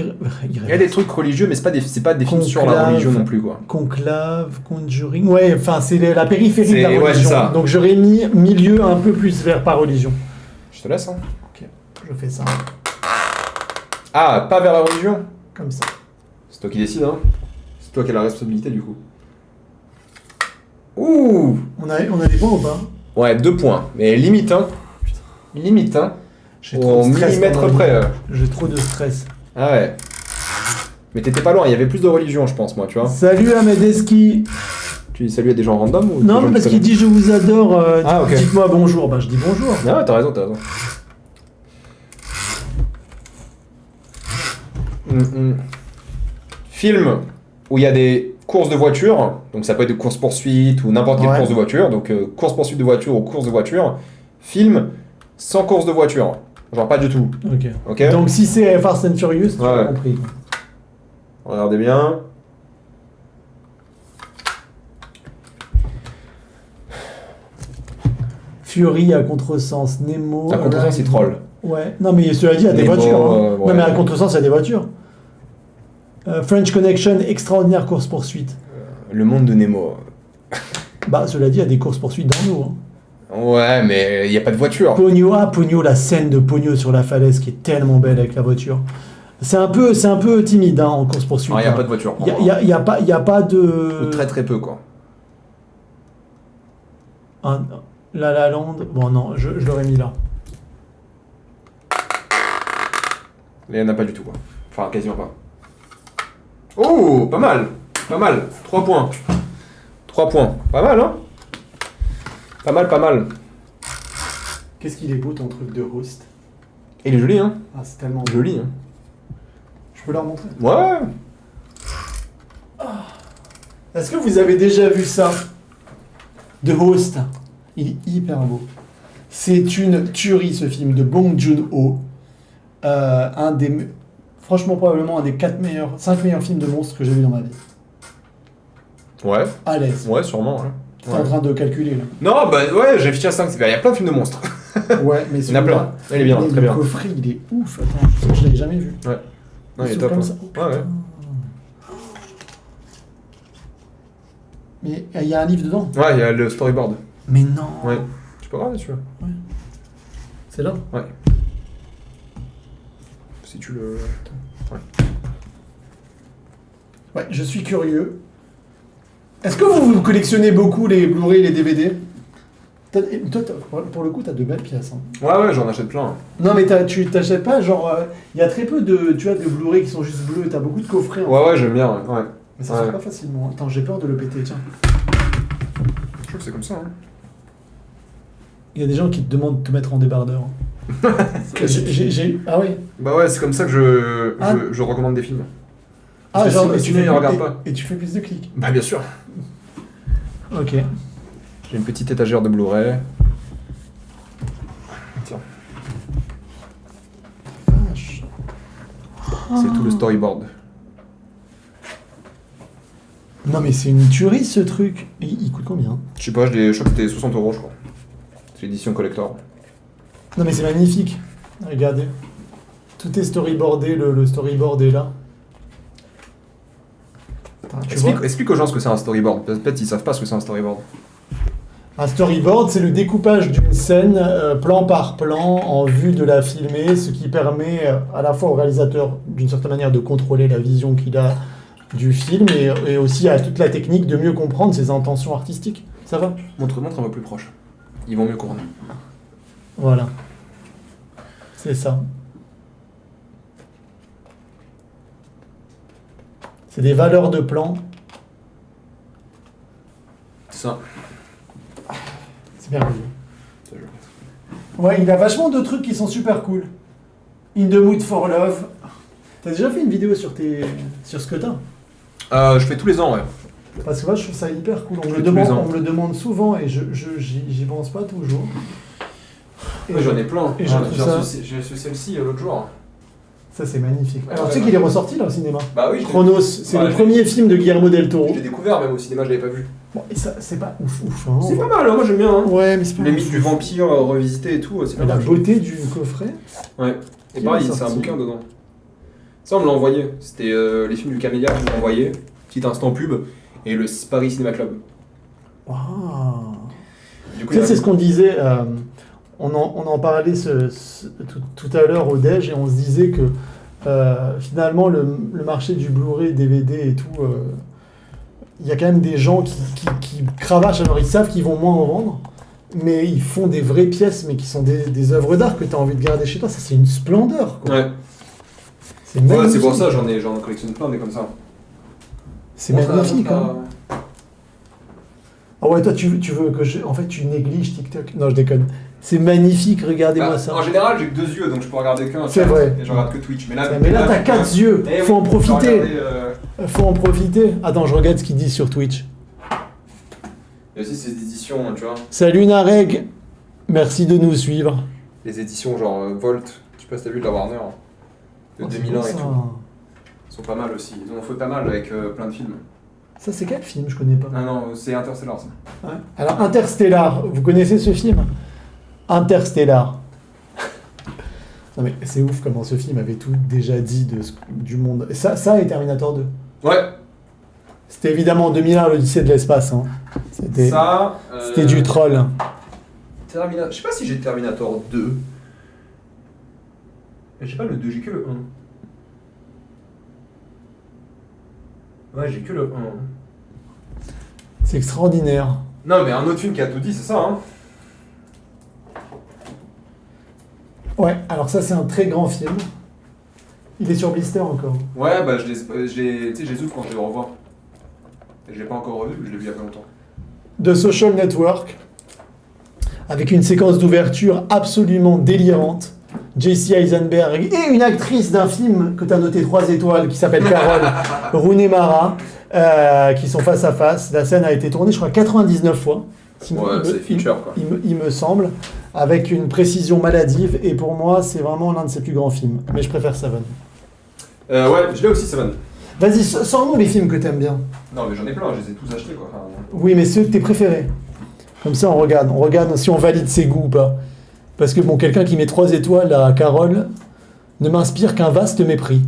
y a des trucs religieux, mais c'est pas des films sur la Conclave. religion non plus, quoi. Conclave, Conjuring... Ouais, enfin, c'est la périphérie de la C'est- ouais, religion. c'est ça. Donc j'aurais mis milieu un peu plus vers pas religion. Je te laisse, hein. Ok, je fais ça, Ah, pas vers la religion. comme ça. C'est toi qui décides, hein. C'est toi qui as la responsabilité, du coup. Ouh. On a des points ou pas? Ouais, 2 points. Mais limite, hein. Limite, hein. J'ai trop Au de stress millimètre pendant près. J'ai trop de stress. Ah ouais. Mais t'étais pas loin, il y avait plus de religion, je pense, moi, tu vois. Salut Amedeski. Tu dis salut à des gens random ou Non, des gens mais que parce tu qu'il dit je vous adore, Ah, ok. dites-moi bonjour. Bah je dis bonjour. connais? Ah ouais, t'as raison, t'as raison. Film où il y a des courses de voiture, donc ça peut être des courses-poursuites ou n'importe quelle Ouais. course de voiture, donc course-poursuite de voiture ou course de voiture. Film sans course de voiture. Genre pas du tout. Ok. Ok. Donc si c'est Fast and Furious, tu Ouais. as compris. Regardez bien. Fury à contresens, Nemo. À contresens, il troll. Ouais. Non mais cela dit, il y a des Nemo, voitures. Hein. ouais. Non mais à contresens, il y a des voitures. French Connection, extraordinaire course poursuite. Le monde de Nemo. Bah cela dit, il y a des courses poursuites dans l'eau. Hein. Ouais, mais il n'y a pas de voiture. Pogno, la scène de Pogno sur la falaise qui est tellement belle avec la voiture. C'est un peu timide hein, en course poursuite. Il n'y a pas de voiture. Il y a pas de. Ou très très peu quoi. La La Land. Bon non, je l'aurais mis là. Mais il n'y en a pas du tout quoi. Enfin, quasiment pas. Oh, pas mal. Pas mal. 3 points. 3 points. Pas mal, hein. Pas mal. Qu'est-ce qu'il est beau ton truc de host. Il est joli, hein. Ah c'est tellement beau. Joli, hein. Je peux leur montrer. Ouais. Est-ce que vous avez déjà vu ça? The Host. Il est hyper beau. C'est une tuerie ce film de Bong Joon-ho. Franchement probablement un des 5 meilleurs films de monstres que j'ai vu dans ma vie. Ouais. À l'aise. Ouais, sûrement, ouais. T'es en train de calculer là. Non, bah ouais, j'ai réfléchi à 5. Il y a plein de films de monstres. Ouais, mais Il y en a plein. Il est bien, mais très le bien. coffret il est ouf. Attends, je l'avais jamais vu. Ouais. Non, il est s'ouvre top. comme hein. ça. Oh, Ouais, ouais. Mais il y a un livre dedans. Ouais, il y a le storyboard. Mais non. Ouais. Tu peux regarder, tu veux. C'est là. Ouais. Si tu le. Ouais, je suis curieux. Est-ce que vous collectionnez beaucoup les Blu-ray et les DVD? Toi, pour le coup, t'as de belles pièces. Hein. Ouais, j'en achète plein. Non, mais tu t'achètes pas, genre, il y a très peu de Blu-ray qui sont juste bleus. T'as beaucoup de coffrets. En fait. Ouais, j'aime bien, ouais. Mais ça se fait pas facilement. Attends, j'ai peur de le péter, tiens. Je trouve que c'est comme ça. Hein. Il y a des gens qui te demandent de te mettre en débardeur. Ah oui. Bah ouais, c'est comme ça que Ah. je recommande des films. Ah, Parce que genre, si tu ne les regardes pas. Et tu fais plus de clics. Bah bien sûr. Ok. J'ai une petite étagère de Blu-ray. Tiens, Vache. c'est tout le storyboard. Non, mais c'est une tuerie ce truc. Et il coûte combien? Je sais pas, je crois que c'était 60 €, je crois. C'est l'édition collector. Non, mais c'est magnifique. Regardez. Tout est storyboardé, le storyboard est là. Attends, tu vois Explique aux gens ce que c'est un storyboard. Peut-être ils savent pas ce que c'est un storyboard. Un storyboard, c'est le découpage d'une scène plan par plan en vue de la filmer, ce qui permet à la fois au réalisateur, d'une certaine manière, de contrôler la vision qu'il a du film et aussi à toute la technique de mieux comprendre ses intentions artistiques. Ça va? Montre un peu plus proche. Ils vont mieux comprendre. Voilà. C'est ça. C'est des valeurs de plan. C'est ça. C'est merveilleux. C'est joli. Ouais, il a vachement de trucs qui sont super cool. In the Mood for Love. T'as déjà fait une vidéo sur ce que t'as? Je fais tous les ans, ouais. Parce que moi, je trouve ça hyper cool. On me tous les ans. le demande souvent et j'y pense pas toujours. Et Ouais, j'en ai plein. et je trouve ça- J'ai reçu celle-ci l'autre jour. Ça, c'est magnifique. Ouais, Alors, ouais, tu sais ouais. qu'il est ressorti là au cinéma. Bah oui, Chronos, c'est Ouais, le je premier film de Guillermo del Toro. je l'ai découvert même au cinéma, je l'avais pas vu. Bon, et ça, c'est pas ouf. Hein. C'est pas mal, hein, moi j'aime bien. Hein. Ouais, mais c'est pas Les ouf. mythes du vampire revisité et tout, c'est pas Mais la mal. beauté du coffret. Ouais. Et Qui pareil, l'a c'est un sorti bouquin dedans. Ça, on me l'a envoyé. C'était les films du Camélia qui m'ont envoyé. Petit instant pub. Et le Paris Cinéma Club. Waouh. Du coup, Tu sais, c'est ce qu'on disait. On en parlait tout à l'heure au déj et on se disait que finalement le marché du Blu-ray, DVD et tout, il y a quand même des gens qui cravachent, alors ils savent qu'ils vont moins en vendre, mais ils font des vraies pièces, mais qui sont des œuvres d'art que tu as envie de garder chez toi. Ça, c'est une splendeur. Quoi. Ouais. C'est Ouais, magnifique. c'est pour ça, j'en collectionne plein des comme ça. C'est magnifique. Hein. Ah ouais, toi, tu veux que en fait, tu négliges TikTok. Non, je déconne. C'est magnifique, regardez-moi Bah, ça. en général, j'ai que 2 yeux, donc je peux regarder qu'un. C'est vrai. Et je regarde que Twitch. Mais là, T'as 4 yeux, Eh faut oui, en je peux profiter. regarder, Faut en profiter. Attends, je regarde ce qu'ils disent sur Twitch. Il y a aussi ces éditions, hein, tu vois. Salut Nareg, merci de nous suivre. Les éditions genre Volt, je sais pas si t'as vu de la Warner, hein, de Oh, c'est 2001 bon, et ça. tout. Ils sont pas mal aussi. Ils en ont fait pas mal avec plein de films. Ça, c'est quel film? Je connais pas. Ah non, c'est Interstellar ça. Ouais. Alors, Interstellar, vous connaissez ce film? Interstellar. Non mais c'est ouf comment ce film avait tout déjà dit du monde. Et ça et Terminator 2. Ouais, C'était évidemment en 2001 l'Odyssée de l'espace. Hein. C'était ça. c'était du troll. Je sais pas si j'ai Terminator 2. Mais j'ai pas le 2, j'ai que le 1. Ouais, j'ai que le 1. C'est extraordinaire. Non, mais un autre film qui a tout dit, c'est ça, hein. Ouais, alors ça c'est un très grand film. Il est sur Blister encore. Ouais, bah tu sais, je les ouvre quand je les revois. Et je l'ai pas encore revu, je l'ai vu il y a pas longtemps. The Social Network, avec une séquence d'ouverture absolument délirante. Jesse Eisenberg et une actrice d'un film que tu as noté 3 étoiles qui s'appelle Carole Rooney Mara, qui sont face à face. La scène a été tournée, je crois, 99 fois. Ouais, c'est feature quoi. Il me semble, avec une précision maladive. Et pour moi, c'est vraiment l'un de ses plus grands films. Mais je préfère Seven. Ouais, je l'ai aussi, Seven. Vas-y, sors-nous les films que t'aimes bien. Non, mais j'en ai plein, je les ai tous achetés quoi. Enfin, Oui, mais ceux de tes préférés. Comme ça, on regarde si on valide ses goûts ou pas. Parce que bon, quelqu'un qui met 3 étoiles à Carole ne m'inspire qu'un vaste mépris.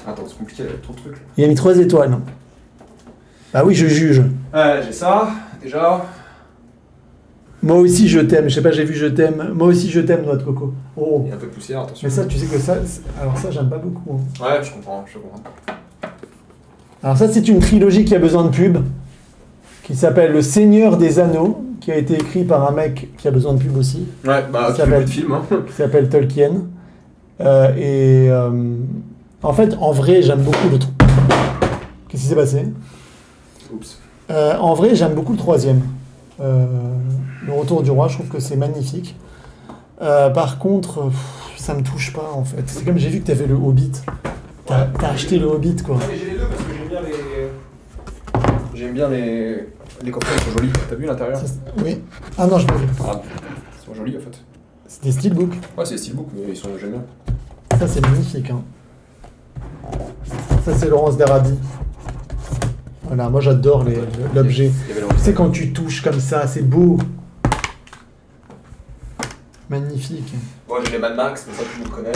Attends, c'est compliqué, il y a trop de trucs. Il a mis 3 étoiles. Ah oui, je juge. J'ai ça, déjà. Moi aussi, je t'aime. Je sais pas, j'ai vu Je t'aime. Moi aussi, je t'aime, Noix de Coco. Oh. Il y a un peu de poussière, attention. Mais ça, tu sais que ça... Alors ça, j'aime pas beaucoup. Hein. Ouais, je comprends. Alors ça, c'est une trilogie qui a besoin de pub. Qui s'appelle Le Seigneur des Anneaux. Qui a été écrit par un mec qui a besoin de pub aussi. Ouais, bah, Ça tu fais s'appelle- beaucoup de films, hein. Qui s'appelle Tolkien. En fait, en vrai, j'aime beaucoup le... Qu'est-ce qui s'est passé? Oups. En vrai, j'aime beaucoup le 3e. Le Retour du Roi, je trouve que c'est magnifique. Par contre, ça me touche pas, en fait. C'est comme j'ai vu que t'avais le Hobbit. T'as acheté le Hobbit, quoi. Ouais, mais j'ai les deux parce que j'aime bien les coffrets, ils sont jolis. T'as vu l'intérieur? Oui. Ah non, je l'ai vu. Ah, ils sont jolis en fait. C'est des steelbooks. Ouais, c'est des steelbooks, mais j'aime bien. Ça, c'est magnifique. Hein. Ça, c'est Laurence d'Arabie. Voilà, moi, j'adore l'objet. Il y avait Tu sais, quand tu touches comme ça, c'est beau. Magnifique. Moi j'ai les Mad Max, mais ça tout le monde connaît.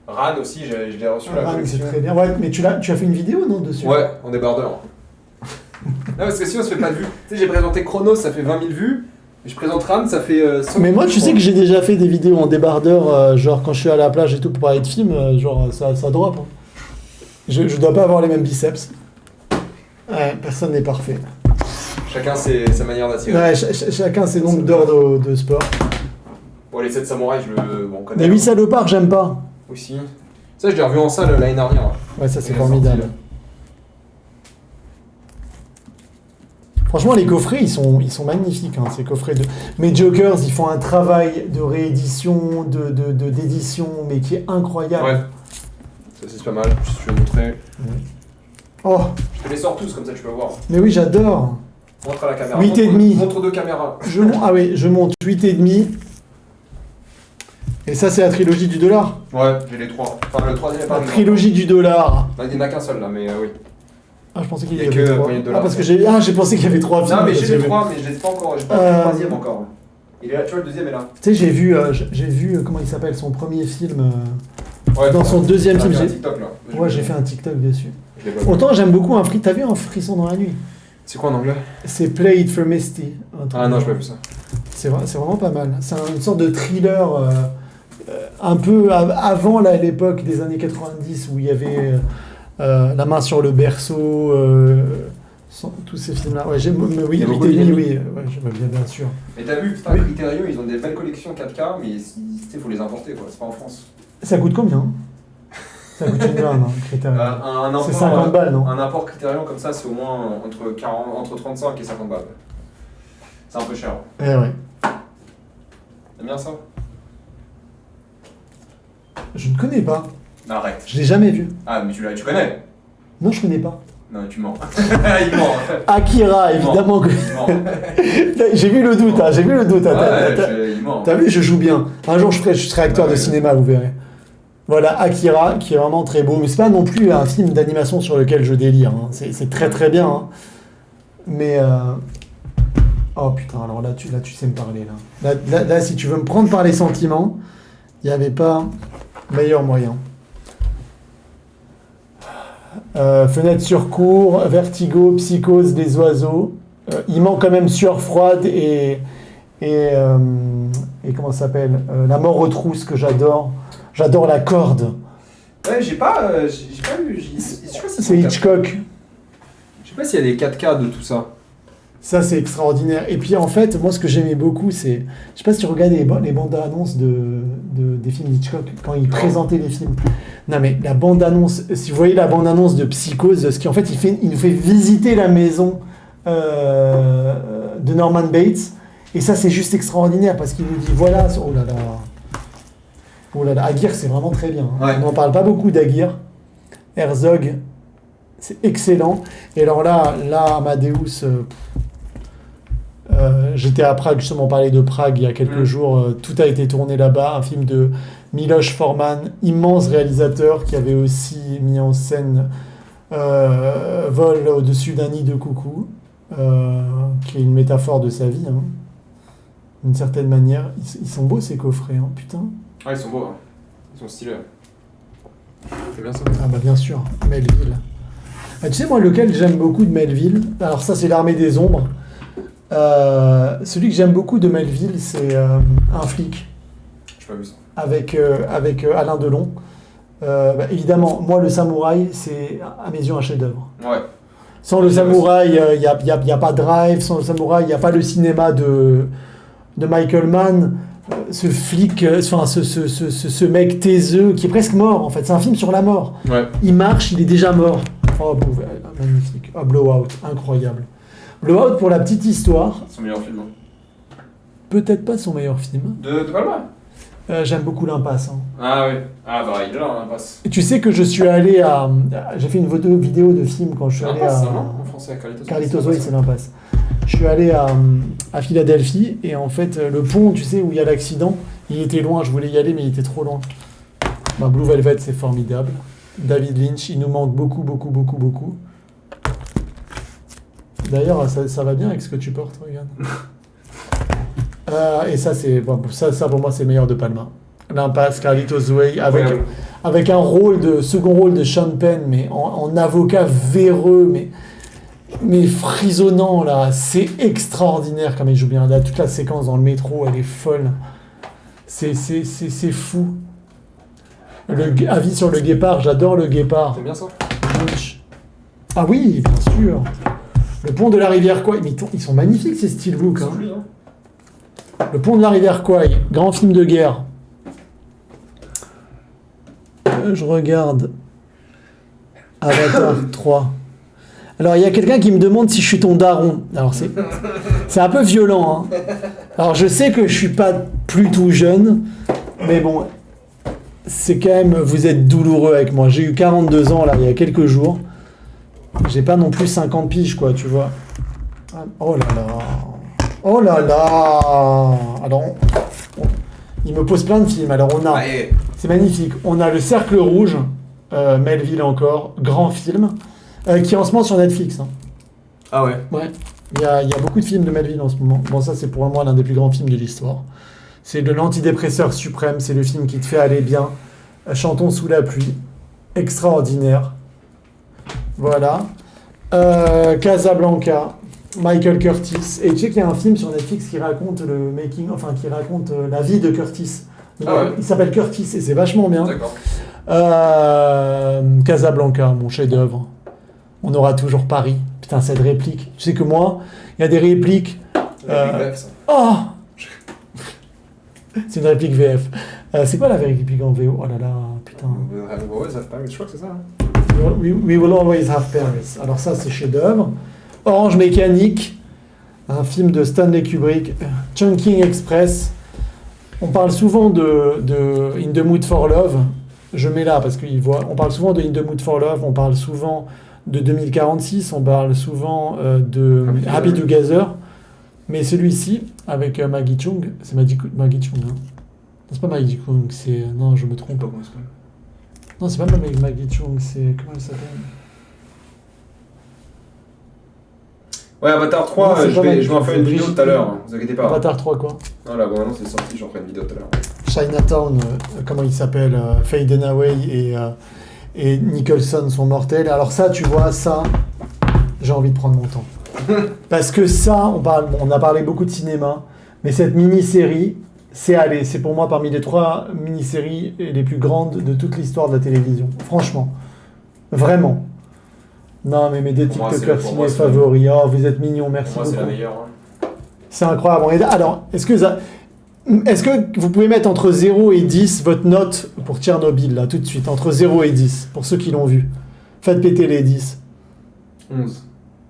Ran aussi, je l'ai reçu la Ah, c'est collection. très bien. Ouais, mais tu as fait une vidéo, non, dessus? Ouais, en débardeur. Non, parce que sinon ça fait pas de vues. Tu sais, j'ai présenté Chronos, ça fait 20 000 vues. Et je présente Ran, ça fait 100 000 Mais moi, vues, tu je sais que crois. j'ai déjà fait des vidéos en débardeur, genre quand je suis à la plage et tout pour parler de films, genre ça drop. Hein. Je dois pas avoir les mêmes biceps. Ouais, personne n'est parfait. Chacun sa manière d'attirer. Ouais, chacun ses nombres d'heures de sport. Bon, les 7 samouraïs, on connaît. Les 8 salopards, j'aime pas. Aussi. Ça, je l'ai revu en salle l'année dernière. Ouais, ça c'est Il est formidable. sorti, Franchement, les coffrets, ils sont magnifiques, hein, ces coffrets de... Mais Jokers, ils font un travail de réédition, d'édition, mais qui est incroyable. Ouais. Ça, c'est pas mal. Je vais montrer. Oh, Je te les sors tous, comme ça tu peux voir. mais oui, j'adore. Montre à la caméra. 8 et demi. Montre 2 caméras. Ah oui, je monte 8,5. Et ça, c'est la trilogie du dollar. Ouais, j'ai les 3. Enfin, le 3ème est pas La trilogie du dollar. Il n'y en a qu'un seul là, mais oui. Ah, je pensais qu'il Il y y a avait que trois. Poignée de Ah, dollars. parce que j'ai pensé qu'il y avait 3 films. Non, mais parce j'ai que les 3, mais je les ai pas encore. J'ai pas le 3ème encore. Il est là, tu vois, le 2ème est là. Tu sais, j'ai vu comment il s'appelle, son premier film. Ouais, Dans son deuxième film, j'ai j'ai- un TikTok là. Ouais, j'ai fait un TikTok dessus. Je l'ai pas vu. Autant j'aime beaucoup T'as vu un frisson dans la nuit? C'est quoi en anglais? C'est Play It for Misty. un truc. Ah non, j'ai pas vu ça. C'est vraiment pas mal. C'est une sorte de thriller un peu avant l'époque des années 90 où il y avait La main sur le berceau, tous ces films-là. Ouais, mais oui, Il y a beaucoup 8 et demi, de oui, ouais, j'aime bien sûr. Mais t'as vu, putain, Oui. Criterion, ils ont des belles collections 4K, mais il faut les importer quoi, c'est pas en France. Ça coûte combien? Ça coûte une blinde, hein, Criterion. Un import, C'est 50 balles, non? Un import Criterion comme ça, c'est au moins entre 35 et 50 balles. C'est un peu cher. Eh ouais. T'aimes bien ça? Je ne connais pas. Arrête. Je l'ai jamais vu. Ah, mais tu connais? Non, je connais pas. Non, tu mens. Il ment. Akira, évidemment que. Il ment. J'ai vu le doute, hein, j'ai vu le doute. Ouais, il ment. T'as vu, je joue bien. Un jour, je serai acteur de cinéma, vous verrez. Voilà, Akira, qui est vraiment très beau. Mais c'est pas non plus un film d'animation sur lequel je délire. Hein. C'est très très bien. Hein. Mais. Oh putain, alors là, tu sais me parler. Là, si tu veux me prendre par les sentiments, il n'y avait pas meilleur moyen. Fenêtre sur cour, Vertigo, Psychose, Les Oiseaux. Il manque quand même Sueur froide et comment ça s'appelle La mort aux trousses que j'adore. J'adore La corde. Ouais, j'ai pas vu. Je sais pas si C'est Hitchcock. Je sais pas s'il y a des 4K de tout ça. Ça, c'est extraordinaire. Et puis, en fait, moi, ce que j'aimais beaucoup, c'est... Je sais pas si tu regardes les bandes-annonces des films d'Hitchcock, quand il présentait les films. Non, mais la bande-annonce... Si vous voyez la bande-annonce de Psychose, ce qui, en fait, il nous fait visiter la maison de Norman Bates. Et ça, c'est juste extraordinaire, parce qu'il nous dit, voilà... Oh là là... Oh là là, Aguirre, c'est vraiment très bien. Hein. Ouais. On n'en parle pas beaucoup d'Aguirre. Herzog, c'est excellent. Et alors là Amadeus... j'étais à Prague, justement, on parlait de Prague il y a quelques jours. Tout a été tourné là-bas. Un film de Miloš Forman, immense réalisateur qui avait aussi mis en scène Vol au-dessus d'un nid de coucou, qui est une métaphore de sa vie, hein. D'une certaine manière. Ils sont beaux ces coffrets, hein, putain. Ouais, ils sont beaux, hein. Ils sont stylés. C'est bien ça. Ah bah bien sûr, Melville. Ah, tu sais, moi, lequel j'aime beaucoup de Melville, alors ça, c'est L'Armée des Ombres. Celui que j'aime beaucoup de Melville, c'est Un flic. J'ai pas vu ça. Avec Alain Delon. Évidemment, moi, Le Samouraï, c'est à mes yeux un chef-d'œuvre. Ouais. Sans Le Samouraï, il n'y a pas Drive. Sans Le Samouraï, il n'y a pas le cinéma de Michael Mann. Ce flic, ce mec taiseux qui est presque mort, en fait. C'est un film sur la mort. Ouais. Il marche, il est déjà mort. Oh, magnifique. Oh, Blowout, incroyable. Blowout, pour la petite histoire. Son meilleur film. Peut-être pas son meilleur film. De Palma. J'aime beaucoup L'Impasse. Hein. Ah oui. Ah bah il est là, L'Impasse. Et tu sais que je suis allé à... J'ai fait une vidéo de film quand je suis allé à... En français, Carlitos Way, c'est L'Impasse. Je suis allé à Philadelphie et en fait, le pont, tu sais, où il y a l'accident, il était loin. Je voulais y aller, mais il était trop loin. Bah, Blue Velvet, c'est formidable. David Lynch, il nous manque beaucoup, beaucoup, beaucoup, beaucoup. D'ailleurs, ça va bien avec ce que tu portes, regarde. Et ça, c'est ça pour moi, c'est le meilleur de Palma. L'Impasse, Carlitos Way, avec un second rôle de Sean Penn, mais en avocat véreux, mais frisonnant, là. C'est extraordinaire comme il joue bien. Là, toute la séquence dans le métro, elle est folle. C'est fou. Avis sur le guépard, j'adore le guépard. T'aimes bien ça? Ah oui, bien sûr. Le pont de la rivière Kwai, mais ils sont magnifiques ces steelbooks. Hein. Le pont de la rivière Kwai, grand film de guerre. Je regarde Avatar 3. Alors il y a quelqu'un qui me demande si je suis ton daron. Alors c'est un peu violent. Hein. Alors je sais que je suis pas plus tout jeune, mais bon, c'est quand même, vous êtes douloureux avec moi. J'ai eu 42 ans là il y a quelques jours. J'ai pas non plus 50 piges, quoi, tu vois. Oh là là. Oh là là. Alors, il me pose plein de films. Alors, on a... C'est magnifique. On a Le Cercle Rouge, Melville encore, grand film, qui est en ce moment sur Netflix. Hein. Ah ouais? Ouais. Il y a beaucoup de films de Melville en ce moment. Bon, ça, c'est pour moi l'un des plus grands films de l'histoire. C'est de l'antidépresseur suprême. C'est le film qui te fait aller bien. Chantons sous la pluie. Extraordinaire. Voilà. Casablanca, Michael Curtis. Et tu sais qu'il y a un film sur Netflix qui raconte le making, enfin qui raconte la vie de Curtis. Il s'appelle Curtis et c'est vachement bien. D'accord. Casablanca, mon chef-d'œuvre. On aura toujours Paris. Putain, cette réplique. Tu sais que moi, il y a des répliques. Oh c'est une réplique VF. C'est quoi la réplique en VO? Oh là là, putain. Je crois que c'est ça. Hein. We will always have Paris. Alors ça, c'est chef-d'œuvre. Orange Mécanique, Un film de Stanley Kubrick, Chungking Express. On parle souvent de In the Mood for Love. Je mets là parce on parle souvent de In the Mood for Love, on parle souvent de 2046, on parle souvent de Happy Together. Mais celui-ci, avec Maggie Chung, c'est Maggie Chung, hein. Non, c'est pas Maggie Chung, c'est... Non, je me trompe. Non, c'est pas Maggie Chung, c'est... Comment elle s'appelle? Ouais, Avatar 3, Non, je vais en faire une vidéo tout à l'heure, hein, vous inquiétez pas. Avatar 3, quoi. Non, là, bon, non, c'est sorti, j'en ferai une vidéo tout à l'heure. Chinatown, comment il s'appelle, Faye Dunaway et Nicholson sont mortels. Alors ça, tu vois, ça, j'ai envie de prendre mon temps. Parce que ça, on a parlé beaucoup de cinéma, mais cette mini-série, c'est pour moi parmi les 3 mini-séries les plus grandes de toute l'histoire de la télévision. Franchement. Vraiment. Non, mais mes 2 TikTokers ciné favoris. Oh, vous êtes mignons, merci beaucoup. Pour moi, c'est la meilleure. Hein. C'est incroyable. Alors, est-ce que vous pouvez mettre entre 0 et 10 votre note pour Tchernobyl, là, tout de suite, entre 0 et 10, pour ceux qui l'ont vu. Faites péter les 10. 11.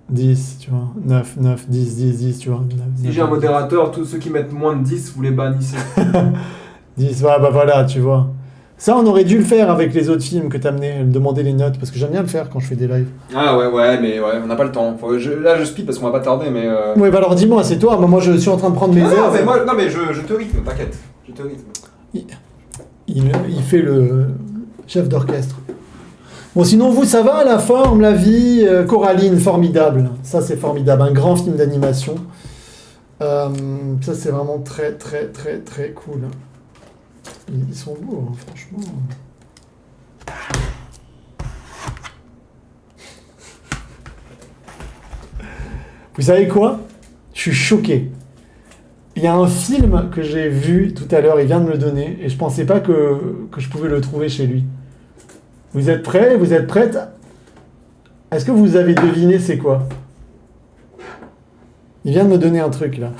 10, tu vois, 9, 9, 10, 10, 10, tu vois. 9, Si 9, j'ai un modérateur, tous ceux qui mettent moins de 10, vous les bannissez. 10, ouais, bah voilà, tu vois. Ça, on aurait dû le faire avec les autres films que t'as amené, demander les notes, parce que j'aime bien le faire quand je fais des lives. Ah ouais, mais on n'a pas le temps. Là, je speed parce qu'on va pas tarder, mais... Ouais, bah alors dis-moi, c'est toi, moi je suis en train de prendre mes heures. Non, mais je te rythme, t'inquiète. Je te rythme. Il fait le chef d'orchestre. Bon, sinon, vous, ça va, la forme, la vie, Coraline, formidable. Ça, c'est formidable. Un grand film d'animation. Ça, c'est vraiment très, très, très, très cool. Ils sont beaux, hein, franchement. Vous savez quoi? Je suis choqué. Il y a un film que j'ai vu tout à l'heure, il vient de me le donner, et je pensais pas que je pouvais le trouver chez lui. Vous êtes prêts? Vous êtes prêtes? Est-ce que vous avez deviné c'est quoi? Il vient de me donner un truc, là.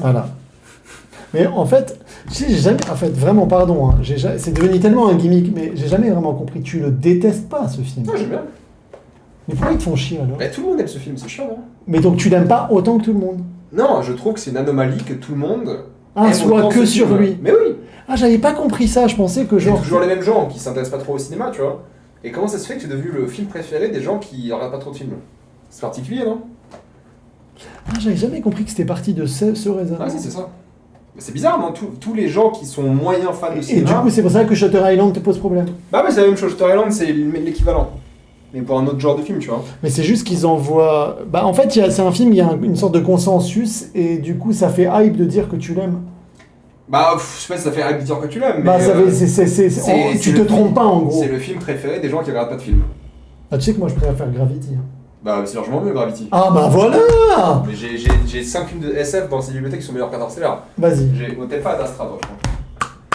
Voilà. Mais en fait, j'ai jamais... En fait, vraiment, pardon, hein, c'est devenu tellement un gimmick, mais j'ai jamais vraiment compris. Tu le détestes pas, ce film? Non, j'aime bien. Mais pourquoi ils te font chier, alors? Bah, tout le monde aime ce film, c'est chiant, hein. Mais donc tu l'aimes pas autant que tout le monde? Non, je trouve que c'est une anomalie que tout le monde... soit que sur lui. Mais oui. Ah, j'avais pas compris ça, je pensais que genre... C'est toujours les mêmes gens qui s'intéressent pas trop au cinéma, tu vois. Et comment ça se fait que c'est devenu le film préféré des gens qui regardent pas trop de films? C'est particulier, non? Ah, j'avais jamais compris que c'était parti de ce raisonnement. Ah si, c'est ça. Mais c'est bizarre, non? Tous les gens qui sont moyens fans de cinéma... Et du coup, c'est pour ça que Shutter Island te pose problème. Bah ouais, c'est la même chose. Shutter Island, c'est l'équivalent. Mais pour un autre genre de film, tu vois. Mais c'est juste qu'ils envoient... Bah en fait, c'est un film, il y a une sorte de consensus, et du coup, ça fait hype de dire que tu l'aimes. Bah, je sais pas si ça fait hype de dire que tu l'aimes, mais... Bah, tu te trompes pas, en gros. C'est le film préféré des gens qui regardent pas de films. Ah, tu sais que moi, je préfère faire Gravity. Hein. Bah, c'est largement mieux, Gravity. Ah, bah voilà. Mais j'ai 5 films de SF dans ces bibliothèques qui sont meilleurs qu'Interstellar. Vas-y. Peut-être pas Ad Astra, toi, je pense.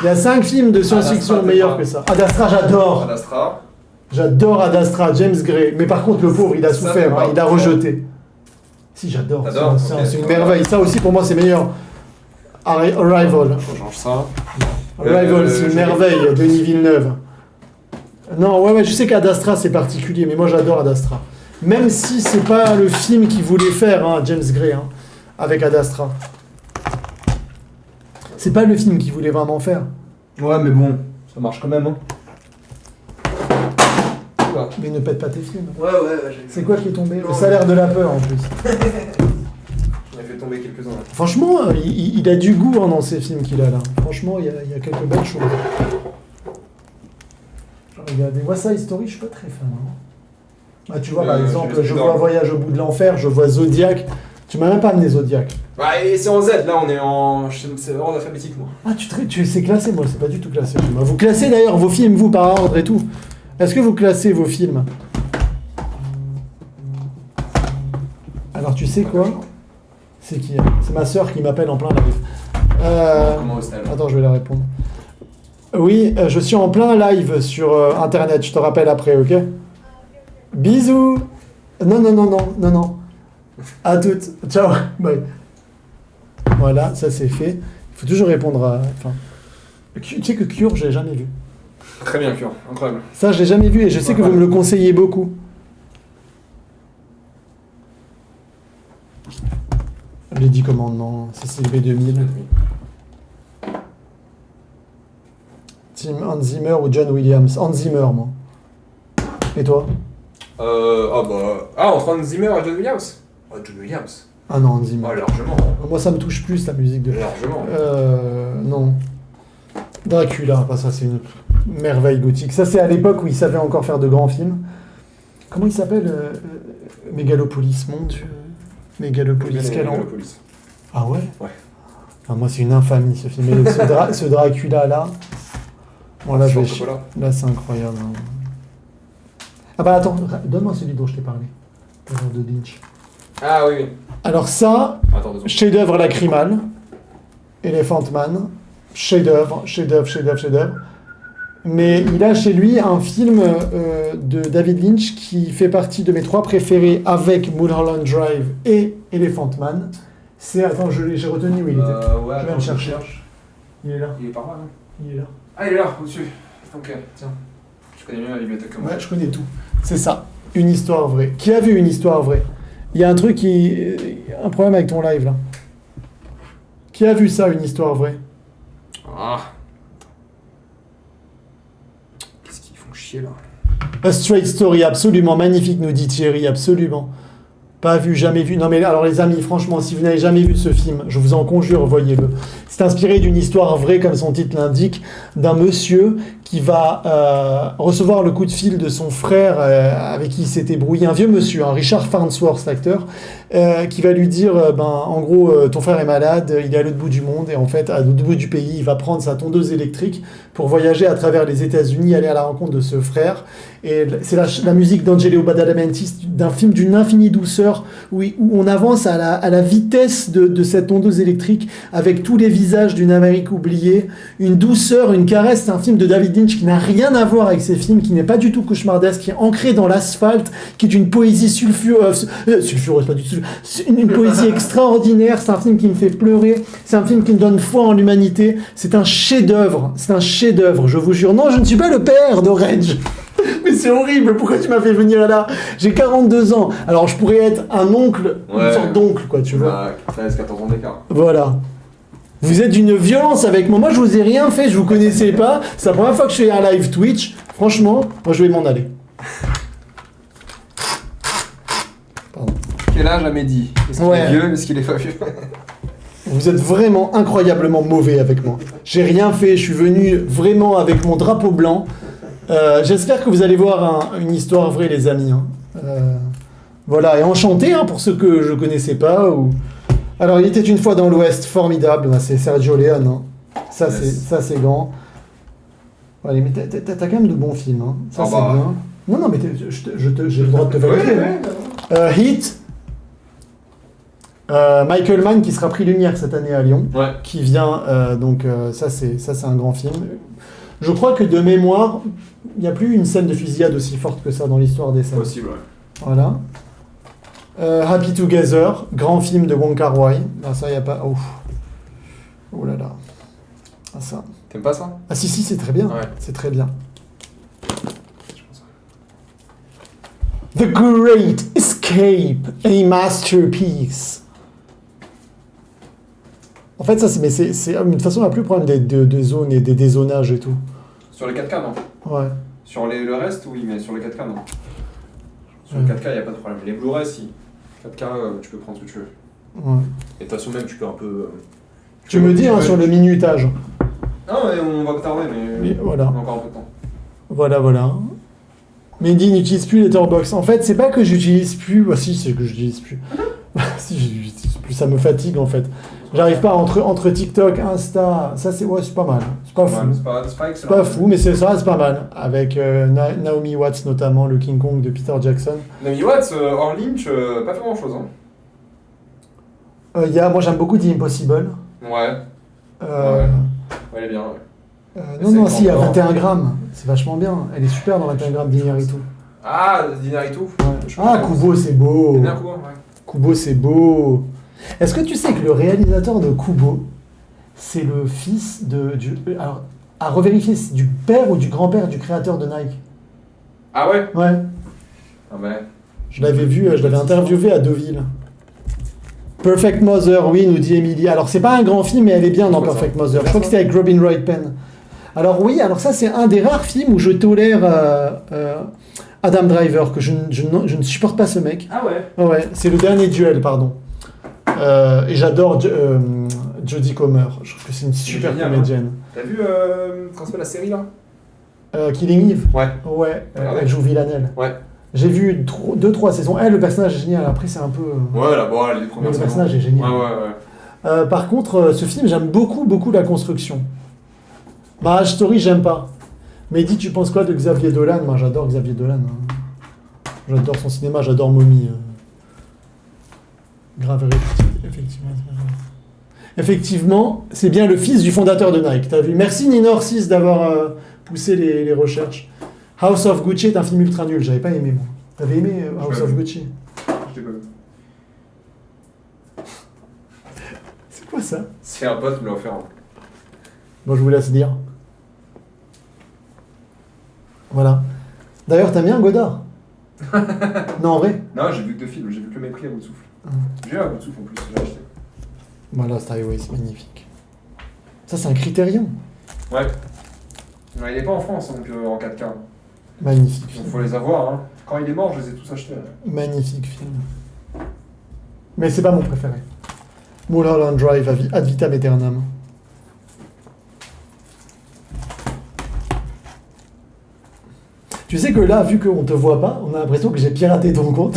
Il y a 5 films de science-fiction meilleurs que ça. Ad Astra, j'adore. Ad Astra. J'adore Ad Astra, James Gray. Mais par contre, le pauvre, il a souffert, hein, il a rejeté. Si, j'adore. C'est une merveille. Ça aussi, pour moi, c'est meilleur. Arrival. Faut changer ça. Arrival, c'est une merveille. Denis Villeneuve. Non, ouais, je sais qu'Ad Astra, c'est particulier, mais moi, j'adore Ad Astra. Même si c'est pas le film qu'il voulait faire, hein, James Gray, hein, avec Ad Astra. C'est pas le film qu'il voulait vraiment faire. Ouais, mais bon, ça marche quand même, hein. Mais ne pète pas tes films. Ouais, j'ai... C'est quoi qui est tombé? Le salaire de la peur, en plus. J'en ai fait tomber quelques-uns, là. Franchement, il a du goût, hein, dans ces films qu'il a, là. Franchement, il y a quelques belles choses. Regardez, West Side Story, je suis pas très fan, hein. Ah, tu vois, par exemple, je vois Voyage au bout de l'enfer, je vois Zodiac. Tu m'as même pas amené Zodiac. Bah, et c'est en Z, là, on est en... C'est ordre alphabétique, moi. Ah, c'est classé, moi, c'est pas du tout classé. Vous classez d'ailleurs vos films, vous, par ordre et tout. Est-ce que vous classez vos films? Alors, tu sais quoi? C'est qui? C'est ma sœur qui m'appelle en plein live. Comment hostel? Attends, je vais la répondre. Oui, je suis en plein live sur Internet, je te rappelle après, ok? Bisous. Non. À toutes. Ciao. Bye. Voilà, ça c'est fait. Il faut toujours répondre à... Enfin, tu sais que Cure, j'ai jamais vu. Très bien, Cure. Incroyable. Ça, je l'ai jamais vu et je sais que vous me le conseillez beaucoup. Les 10 commandements, CCB 2000. Tim Hans Zimmer ou John Williams? Hans Zimmer, moi. Et toi? Entre Hans Zimmer et John Williams. John Williams. Ah non, Hans Zimmer. Largement. Moi, ça me touche plus, la musique de... Largement. Non. Dracula, ça c'est une merveille gothique. Ça, c'est à l'époque où il savait encore faire de grands films. Comment il s'appelle Megalopolis, mon Dieu. Megalopolis, quel an? Ah ouais? Ouais. Enfin, moi, c'est une infamie, ce film. Et ce Dracula-là... Bon, là, là, c'est incroyable. Hein. Ah bah attends, donne-moi celui dont je t'ai parlé. Le genre de Lynch. Ah oui. Alors ça, chef-d'œuvre lacrymal, Elephant Man, chef-d'œuvre. Mais il a chez lui un film de David Lynch qui fait partie de mes 3 préférés avec Mulholland Drive et Elephant Man. C'est... Attends, j'ai retenu où il était. Je vais le chercher. Il est là. Il est par là, non? Il est là. Ah, il est là, au-dessus. Ok, tiens. Je connais mieux la bibliothèque que moi. Ouais, je connais tout. C'est ça. Une histoire vraie. Qui a vu une histoire vraie? Il y a un truc qui... Un problème avec ton live, là. Qui a vu ça, une histoire vraie? Qu'est-ce qu'ils font chier, là? A Straight Story, absolument magnifique, nous dit Thierry, absolument. Pas vu, jamais vu. Non mais alors les amis, franchement, si vous n'avez jamais vu ce film, je vous en conjure, voyez-le. C'est inspiré d'une histoire vraie, comme son titre l'indique, d'un monsieur qui va recevoir le coup de fil de son frère avec qui il s'était brouillé, un vieux monsieur, Richard Farnsworth, l'acteur, qui va lui dire, en gros, ton frère est malade, il est à l'autre bout du monde, et en fait, à l'autre bout du pays, il va prendre sa tondeuse électrique pour voyager à travers les États-Unis, aller à la rencontre de ce frère. Et c'est la musique d'Angelo Badalamenti, d'un film d'une infinie douceur, où on avance à la vitesse de cette tondeuse électrique, avec tous les visages d'une Amérique oubliée, une douceur, une caresse. C'est un film de David Lynch qui n'a rien à voir avec ces films, qui n'est pas du tout cauchemardesque, qui est ancré dans l'asphalte, qui est une poésie sulfureuse, pas du tout, une poésie extraordinaire. C'est un film qui me fait pleurer, c'est un film qui me donne foi en l'humanité, c'est un chef-d'œuvre, je vous jure. Non, je ne suis pas le père de Reg. Mais c'est horrible, pourquoi tu m'as fait venir là? J'ai 42 ans, alors je pourrais être un oncle, une sorte d'oncle, quoi, tu vois. 13-14 ans d'écart. Voilà. Vous êtes d'une violence avec moi. Moi, je vous ai rien fait, je vous connaissais pas. C'est la première fois que je fais un live Twitch. Franchement, moi, je vais m'en aller. Pardon. Quel âge a Mehdi? Est-ce qu'il est vieux? Est-ce qu'il est pas vieux? Vous êtes vraiment incroyablement mauvais avec moi. J'ai rien fait, je suis venu vraiment avec mon drapeau blanc. J'espère que vous allez voir une histoire vraie, les amis. Hein. Voilà, et enchanté pour ceux que je connaissais pas. Alors, il était une fois dans l'Ouest, formidable. C'est Sergio Leone. Hein. Ça, c'est grand. Allez, mais t'as quand même de bons films. Hein. Ça, c'est bien. Non, mais j'ai le droit de te valider. Heat. Michael Mann qui sera prix Lumière cette année à Lyon. Ouais. Qui vient. Ça, c'est un grand film. Je crois que de mémoire, il n'y a plus une scène de fusillade aussi forte que ça dans l'histoire des scènes. Possible, ouais. Voilà. Happy Together, grand film de Wong Kar-wai. Ah, ça, il n'y a pas... Oh là là. Ah, ça. T'aimes pas ça? Ah si, c'est très bien. Ouais. C'est très bien. The Great Escape, a masterpiece. En fait, ça, c'est de toute façon, il n'y a plus le problème des zones et des dézonages et tout. Sur les 4K, non? Ouais. Sur le reste, oui, mais sur les 4K, non. Sur les 4K, il n'y a pas de problème. Les Blu-ray, si. 4K, tu peux prendre ce que tu veux. Ouais. Et de toute façon, même, tu peux un peu... Tu me dis sur le minutage. Non, mais on va pas tarder, mais voilà. on a encore un peu de temps. Voilà. Mehdi n'utilise plus Letterboxd. En fait, c'est pas que j'utilise plus... Bah si, c'est que j'utilise plus. Si, j'utilise plus. Ça me fatigue, en fait. J'arrive pas entre TikTok, Insta... Ça, c'est pas mal. C'est pas fou. C'est pas fou, mais c'est pas mal. Avec Naomi Watts, notamment, le King Kong de Peter Jackson. Naomi Watts, hors Lynch, pas fait grand-chose, hein. Moi, j'aime beaucoup The Impossible. Ouais. Ouais, elle est bien, ouais. Non, si, il y a 21 grammes. C'est vachement bien. Elle est super dans 21 grammes d'Iñárritu. Ah, d'Iñárritu. Ouais. Kubo, c'est beau. C'est bien Kubo, ouais. Kubo, c'est beau. Est-ce que tu sais que le réalisateur de Kubo, c'est le fils de... Alors, à revérifier, c'est du père ou du grand-père du créateur de Nike. Ah ouais? Ouais. Ah ouais. Je l'avais vu, je l'avais interviewé à Deauville. Perfect Mother, oui, nous dit Emily. Alors, c'est pas un grand film, mais elle est bien dans Perfect Mother. Je crois que c'était avec Robin Wright Penn. Alors oui, alors ça, c'est un des rares films où je tolère Adam Driver, que je ne supporte pas ce mec. Ah ouais? Ouais, c'est le dernier duel, pardon. Et j'adore Jodie Comer. Je trouve que c'est une super génial, comédienne. T'as vu comment s'appelle la série là? Killing Eve. Ouais. Ouais, Ah ouais. elle joue Villanelle. Ouais. J'ai vu 2-3 saisons. Elle, le personnage est génial. Après, c'est un peu... Ouais, là, bon, les mais premières le saisons. personnage est génial. Ouais. Par contre, ce film, j'aime beaucoup la construction. Marriage Story, j'aime pas. Mais dis, tu penses quoi de Xavier Dolan? Moi, j'adore Xavier Dolan. Hein. J'adore son cinéma, j'adore Mommy. Grave, effectivement. Effectivement, c'est bien le fils du fondateur de Nike. T'as vu? Merci Nina Orsis d'avoir poussé les recherches. House of Gucci est un film ultra nul. J'avais pas aimé, moi. T'avais aimé House of Gucci? Je l'ai pas vu. C'est quoi ça? C'est un pote qui me l'a offert. Bon, je vous laisse dire. Voilà. D'ailleurs, t'aimes bien Godard? Non, en vrai? Non, j'ai vu que 2 films. J'ai vu que Le Mépris à bout de souffle. J'ai eu un bout de souffle en plus. J'ai acheté. Voilà, Lost Highway, c'est magnifique. Ça, c'est un Criterion. Ouais. Il n'est pas en France, donc en 4K. Magnifique Donc film. faut les avoir. Hein. Quand il est mort, je les ai tous achetés. Magnifique film. Mais c'est pas mon préféré. Mulholland Drive, Ad Vitam Aeternam. Tu sais que là, vu qu'on te voit pas, on a l'impression que j'ai piraté ton compte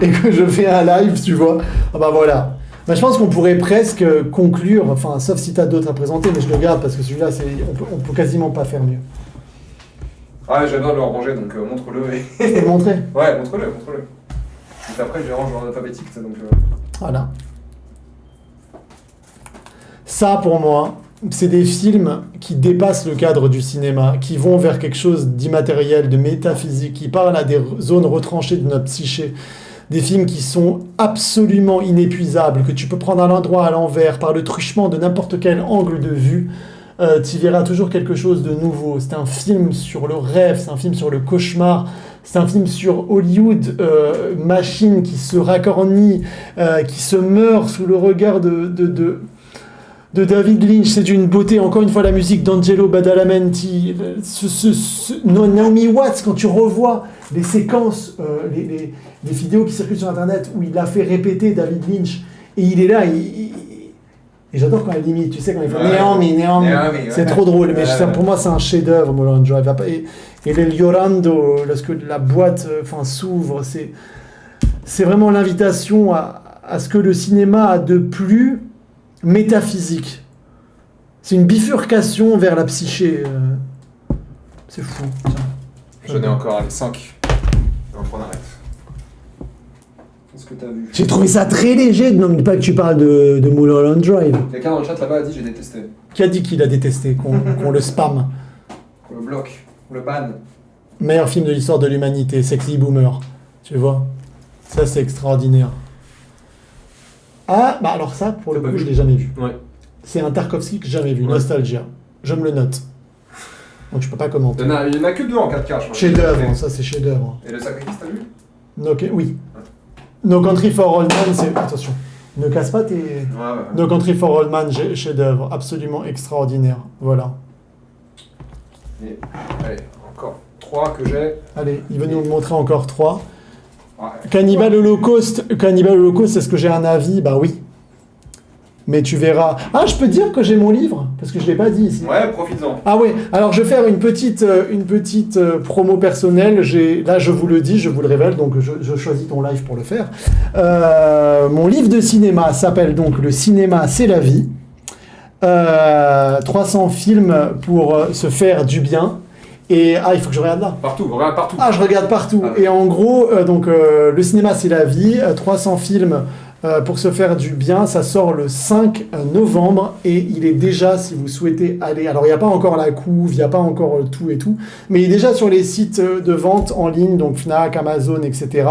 et que je fais un live, tu vois. Ah bah voilà. Bah, je pense qu'on pourrait presque conclure, enfin, sauf si t'as d'autres à présenter, mais je le garde parce que celui-là, on peut quasiment pas faire mieux. Ah, j'ai besoin de le ranger, donc montre-le. Je peux le montrer? Ouais, montre-le. Et après, je les range en alphabétique, donc... Voilà. Ça, pour moi, c'est des films qui dépassent le cadre du cinéma, qui vont vers quelque chose d'immatériel, de métaphysique, qui parlent à des zones retranchées de notre psyché. Des films qui sont absolument inépuisables, que tu peux prendre à l'endroit, à l'envers, par le truchement de n'importe quel angle de vue. Tu verras toujours quelque chose de nouveau. C'est un film sur le rêve, c'est un film sur le cauchemar, c'est un film sur Hollywood, machine qui se racornit, qui se meurt sous le regard de David Lynch. C'est d'une beauté, encore une fois, la musique d'Angelo Badalamenti, Naomi Watts, quand tu revois les séquences, les vidéos qui circulent sur Internet, où il a fait répéter David Lynch, et il est là, et j'adore quand elle limite, tu sais, quand il fait Naomi, c'est trop drôle, mais pour moi c'est un chef-d'œuvre, Mulholland Drive. Et le Llorando, lorsque la boîte s'ouvre, c'est vraiment l'invitation à ce que le cinéma a de plus métaphysique. C'est une bifurcation vers la psyché. C'est fou. J'en ai encore 5. Donc on arrête. Qu'est-ce que t'as vu? J'ai trouvé ça très léger, ne me dis pas que tu parles de Mulholland Drive. Quelqu'un dans le chat là-bas a dit j'ai détesté. Qui a dit qu'il a détesté, qu'on le spam? Qu'on le bloque, on le banne. Meilleur film de l'histoire de l'humanité, Sexy Boomer. Tu vois? Ça, c'est extraordinaire. Ah, bah alors ça, pour le coup, je l'ai jamais vu. Ouais. C'est un Tarkovsky que j'ai jamais vu, Ouais. Nostalgia. Je me le note. Donc je peux pas commenter. Il y en a que 2 en 4K, je crois. Chef-d'œuvre, ça c'est chef-d'œuvre. Et le sacrifice, t'as vu? Oui. No Country for Old Men, c'est... Attention, ne casse pas tes... Ouais. No Country for Old Men, chef-d'œuvre, absolument extraordinaire. Voilà. Et, allez, encore 3 que j'ai. Allez, il veut nous montrer encore 3. Ouais. Cannibal Holocaust, est-ce que j'ai un avis? Bah oui. Mais tu verras... Ah, je peux dire que j'ai mon livre? Parce que je l'ai pas dit ici. Ouais, profites-en. Ah oui, alors je vais faire une petite promo personnelle. Là, je vous le dis, je vous le révèle, donc je choisis ton live pour le faire. Mon livre de cinéma s'appelle donc Le cinéma, c'est la vie. 300 films pour se faire du bien. Et il faut que je regarde là. Partout, regarde partout. Ah, je regarde partout. Ah. Et en gros, le cinéma, c'est la vie. 300 films pour se faire du bien. Ça sort le 5 novembre. Et il est déjà, si vous souhaitez aller... Alors, il n'y a pas encore la couve, il n'y a pas encore tout et tout. Mais il est déjà sur les sites de vente en ligne, donc Fnac, Amazon, etc.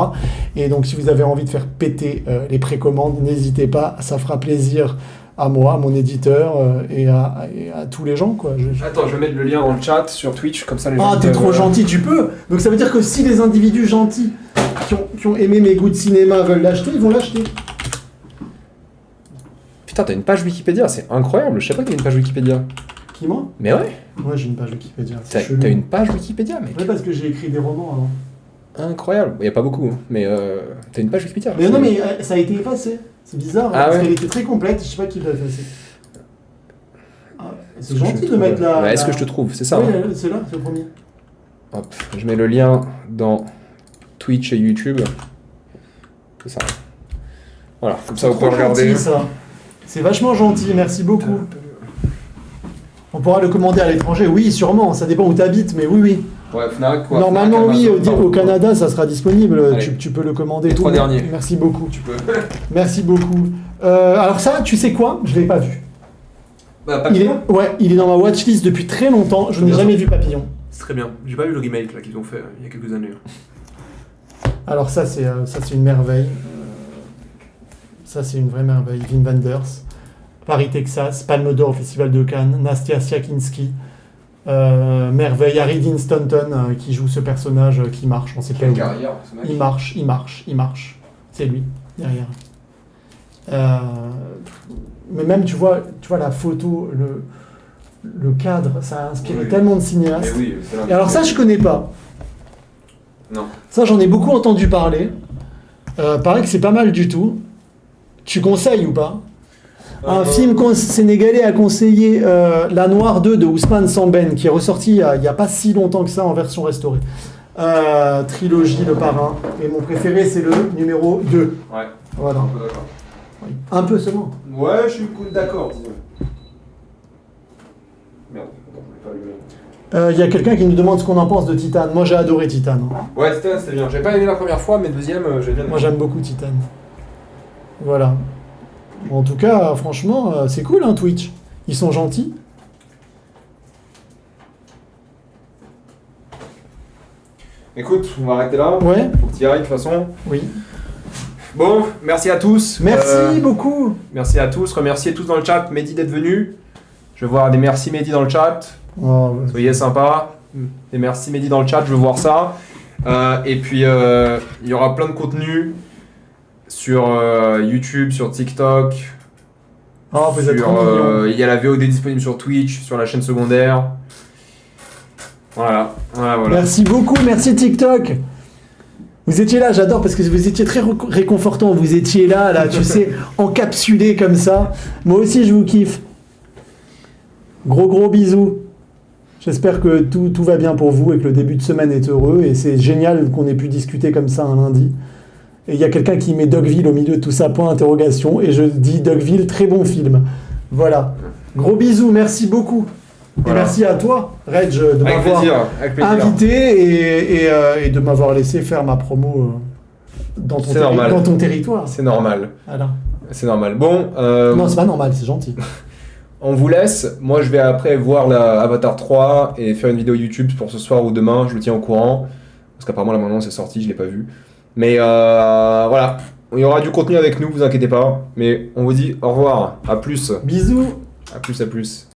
Et donc, si vous avez envie de faire péter les précommandes, n'hésitez pas. Ça fera plaisir à moi, à mon éditeur et à tous les gens, quoi. Attends, je vais mettre le lien dans le chat sur Twitch, comme ça les gens... Ah, t'es trop gentil, tu peux. Donc ça veut dire que si les individus gentils qui ont aimé mes goûts de cinéma veulent l'acheter, ils vont l'acheter. Putain, t'as une page Wikipédia, c'est incroyable, je sais pas qu'il y a une page Wikipédia. Qui, moi? Mais ouais, Moi, j'ai une page Wikipédia. t'as une page Wikipédia, mec. Ouais, parce que j'ai écrit des romans avant. Incroyable, il y a pas beaucoup, hein, mais t'as une page Wikipédia. Mais non, mais ça a été effacé. C'est bizarre, Ah parce ouais. qu'elle était très complète, je sais pas qui l'a effacé. Ah, c'est Est-ce que gentil je de mettre trouve- la... Ouais, est-ce que je te trouve, c'est ça Oui, hein. c'est là, c'est le premier. Hop, je mets le lien dans Twitch et YouTube. C'est ça. Voilà, comme ça vous Trop pouvez regarder. gentil, ça. C'est vachement gentil, merci beaucoup. On pourra le commander à l'étranger, oui, sûrement, ça dépend où tu habites, mais oui, oui. Ouais, Fnac, quoi. Normalement, Fnac, oui, Amazon, au Canada, ça sera disponible, Allez. tu peux le commander. Les tout. 3 derniers. Merci beaucoup. Tu peux. Merci beaucoup. Alors ça, tu sais quoi? Je l'ai pas vu. Bah, Il est dans ma watchlist depuis très longtemps, je n'ai Bien jamais sûr. vu Papillon. C'est très bien. J'ai pas vu le remake là qu'ils ont fait il y a quelques années. Alors ça, c'est une merveille. Ça, c'est une vraie merveille. Wim Wenders, Paris, Texas, Palme d'Or au Festival de Cannes, Nastia Siakinski, merveille, Harry Dean Stanton qui joue ce personnage qui marche, on sait pas où. carrière, ce mec. Il marche. C'est lui, derrière. Mais même, tu vois la photo, le cadre, ça a inspiré Oui. tellement de cinéastes. Mais oui, c'est Et alors ça, je connais pas. Non. Ça, j'en ai beaucoup entendu parler. Paraît que c'est pas mal du tout. Tu conseilles ou pas? Un film sénégalais a conseillé La Noire 2 de Ousmane Samben, qui est ressorti il n'y a pas si longtemps que ça en version restaurée. Trilogie, Le Parrain. Et mon préféré, c'est le numéro 2. Ouais. Voilà. Un peu d'accord. Oui. Un peu seulement. Ouais, je suis d'accord, disons. Merde, attends, je voulais pas allumer. Il y a quelqu'un qui nous demande ce qu'on en pense de Titan. Moi, j'ai adoré Titan. Ouais, c'était bien. J'ai pas aimé la première fois, mais deuxième, j'ai bien aimé. Moi, j'aime beaucoup Titan. Voilà. En tout cas, franchement, c'est cool, hein, Twitch. Ils sont gentils. Écoute, on va arrêter là. Ouais. Faut que tu y ailles de toute façon. Oui. Bon, merci à tous. Merci beaucoup. Merci à tous. Remerciez tous dans le chat Mehdi d'être venu. Je veux voir des merci Mehdi dans le chat. Oh, Soyez sympa. Des merci Mehdi dans le chat, je veux voir ça. Et puis, il y aura plein de contenu sur YouTube, sur TikTok. oh, vous êtes trop mignons. Il y a la VOD disponible sur Twitch, sur la chaîne secondaire. Voilà. Merci beaucoup, merci TikTok. Vous étiez là, j'adore parce que vous étiez très réconfortant. Vous étiez là, tu sais, encapsulé comme ça. Moi aussi, je vous kiffe. Gros bisous. J'espère que tout va bien pour vous et que le début de semaine est heureux. Et c'est génial qu'on ait pu discuter comme ça un lundi. Et il y a quelqu'un qui met Dogville au milieu de tout ça, point d'interrogation. Et je dis Dogville, très bon film. Voilà. Gros bisous, merci beaucoup. Voilà. Et merci à toi, Reg, de Avec m'avoir plaisir. invité et de m'avoir laissé faire ma promo dans ton territoire. C'est normal. Voilà. C'est normal. Bon, Non, c'est pas normal, c'est gentil. on vous laisse. Moi, je vais après voir la Avatar 3 et faire une vidéo YouTube pour ce soir ou demain. Je vous tiens au courant. Parce qu'apparemment, là, maintenant, c'est sorti, je l'ai pas vu. Mais voilà. Il y aura du contenu avec nous, vous inquiétez pas. Mais on vous dit au revoir. À plus. Bisous. À plus.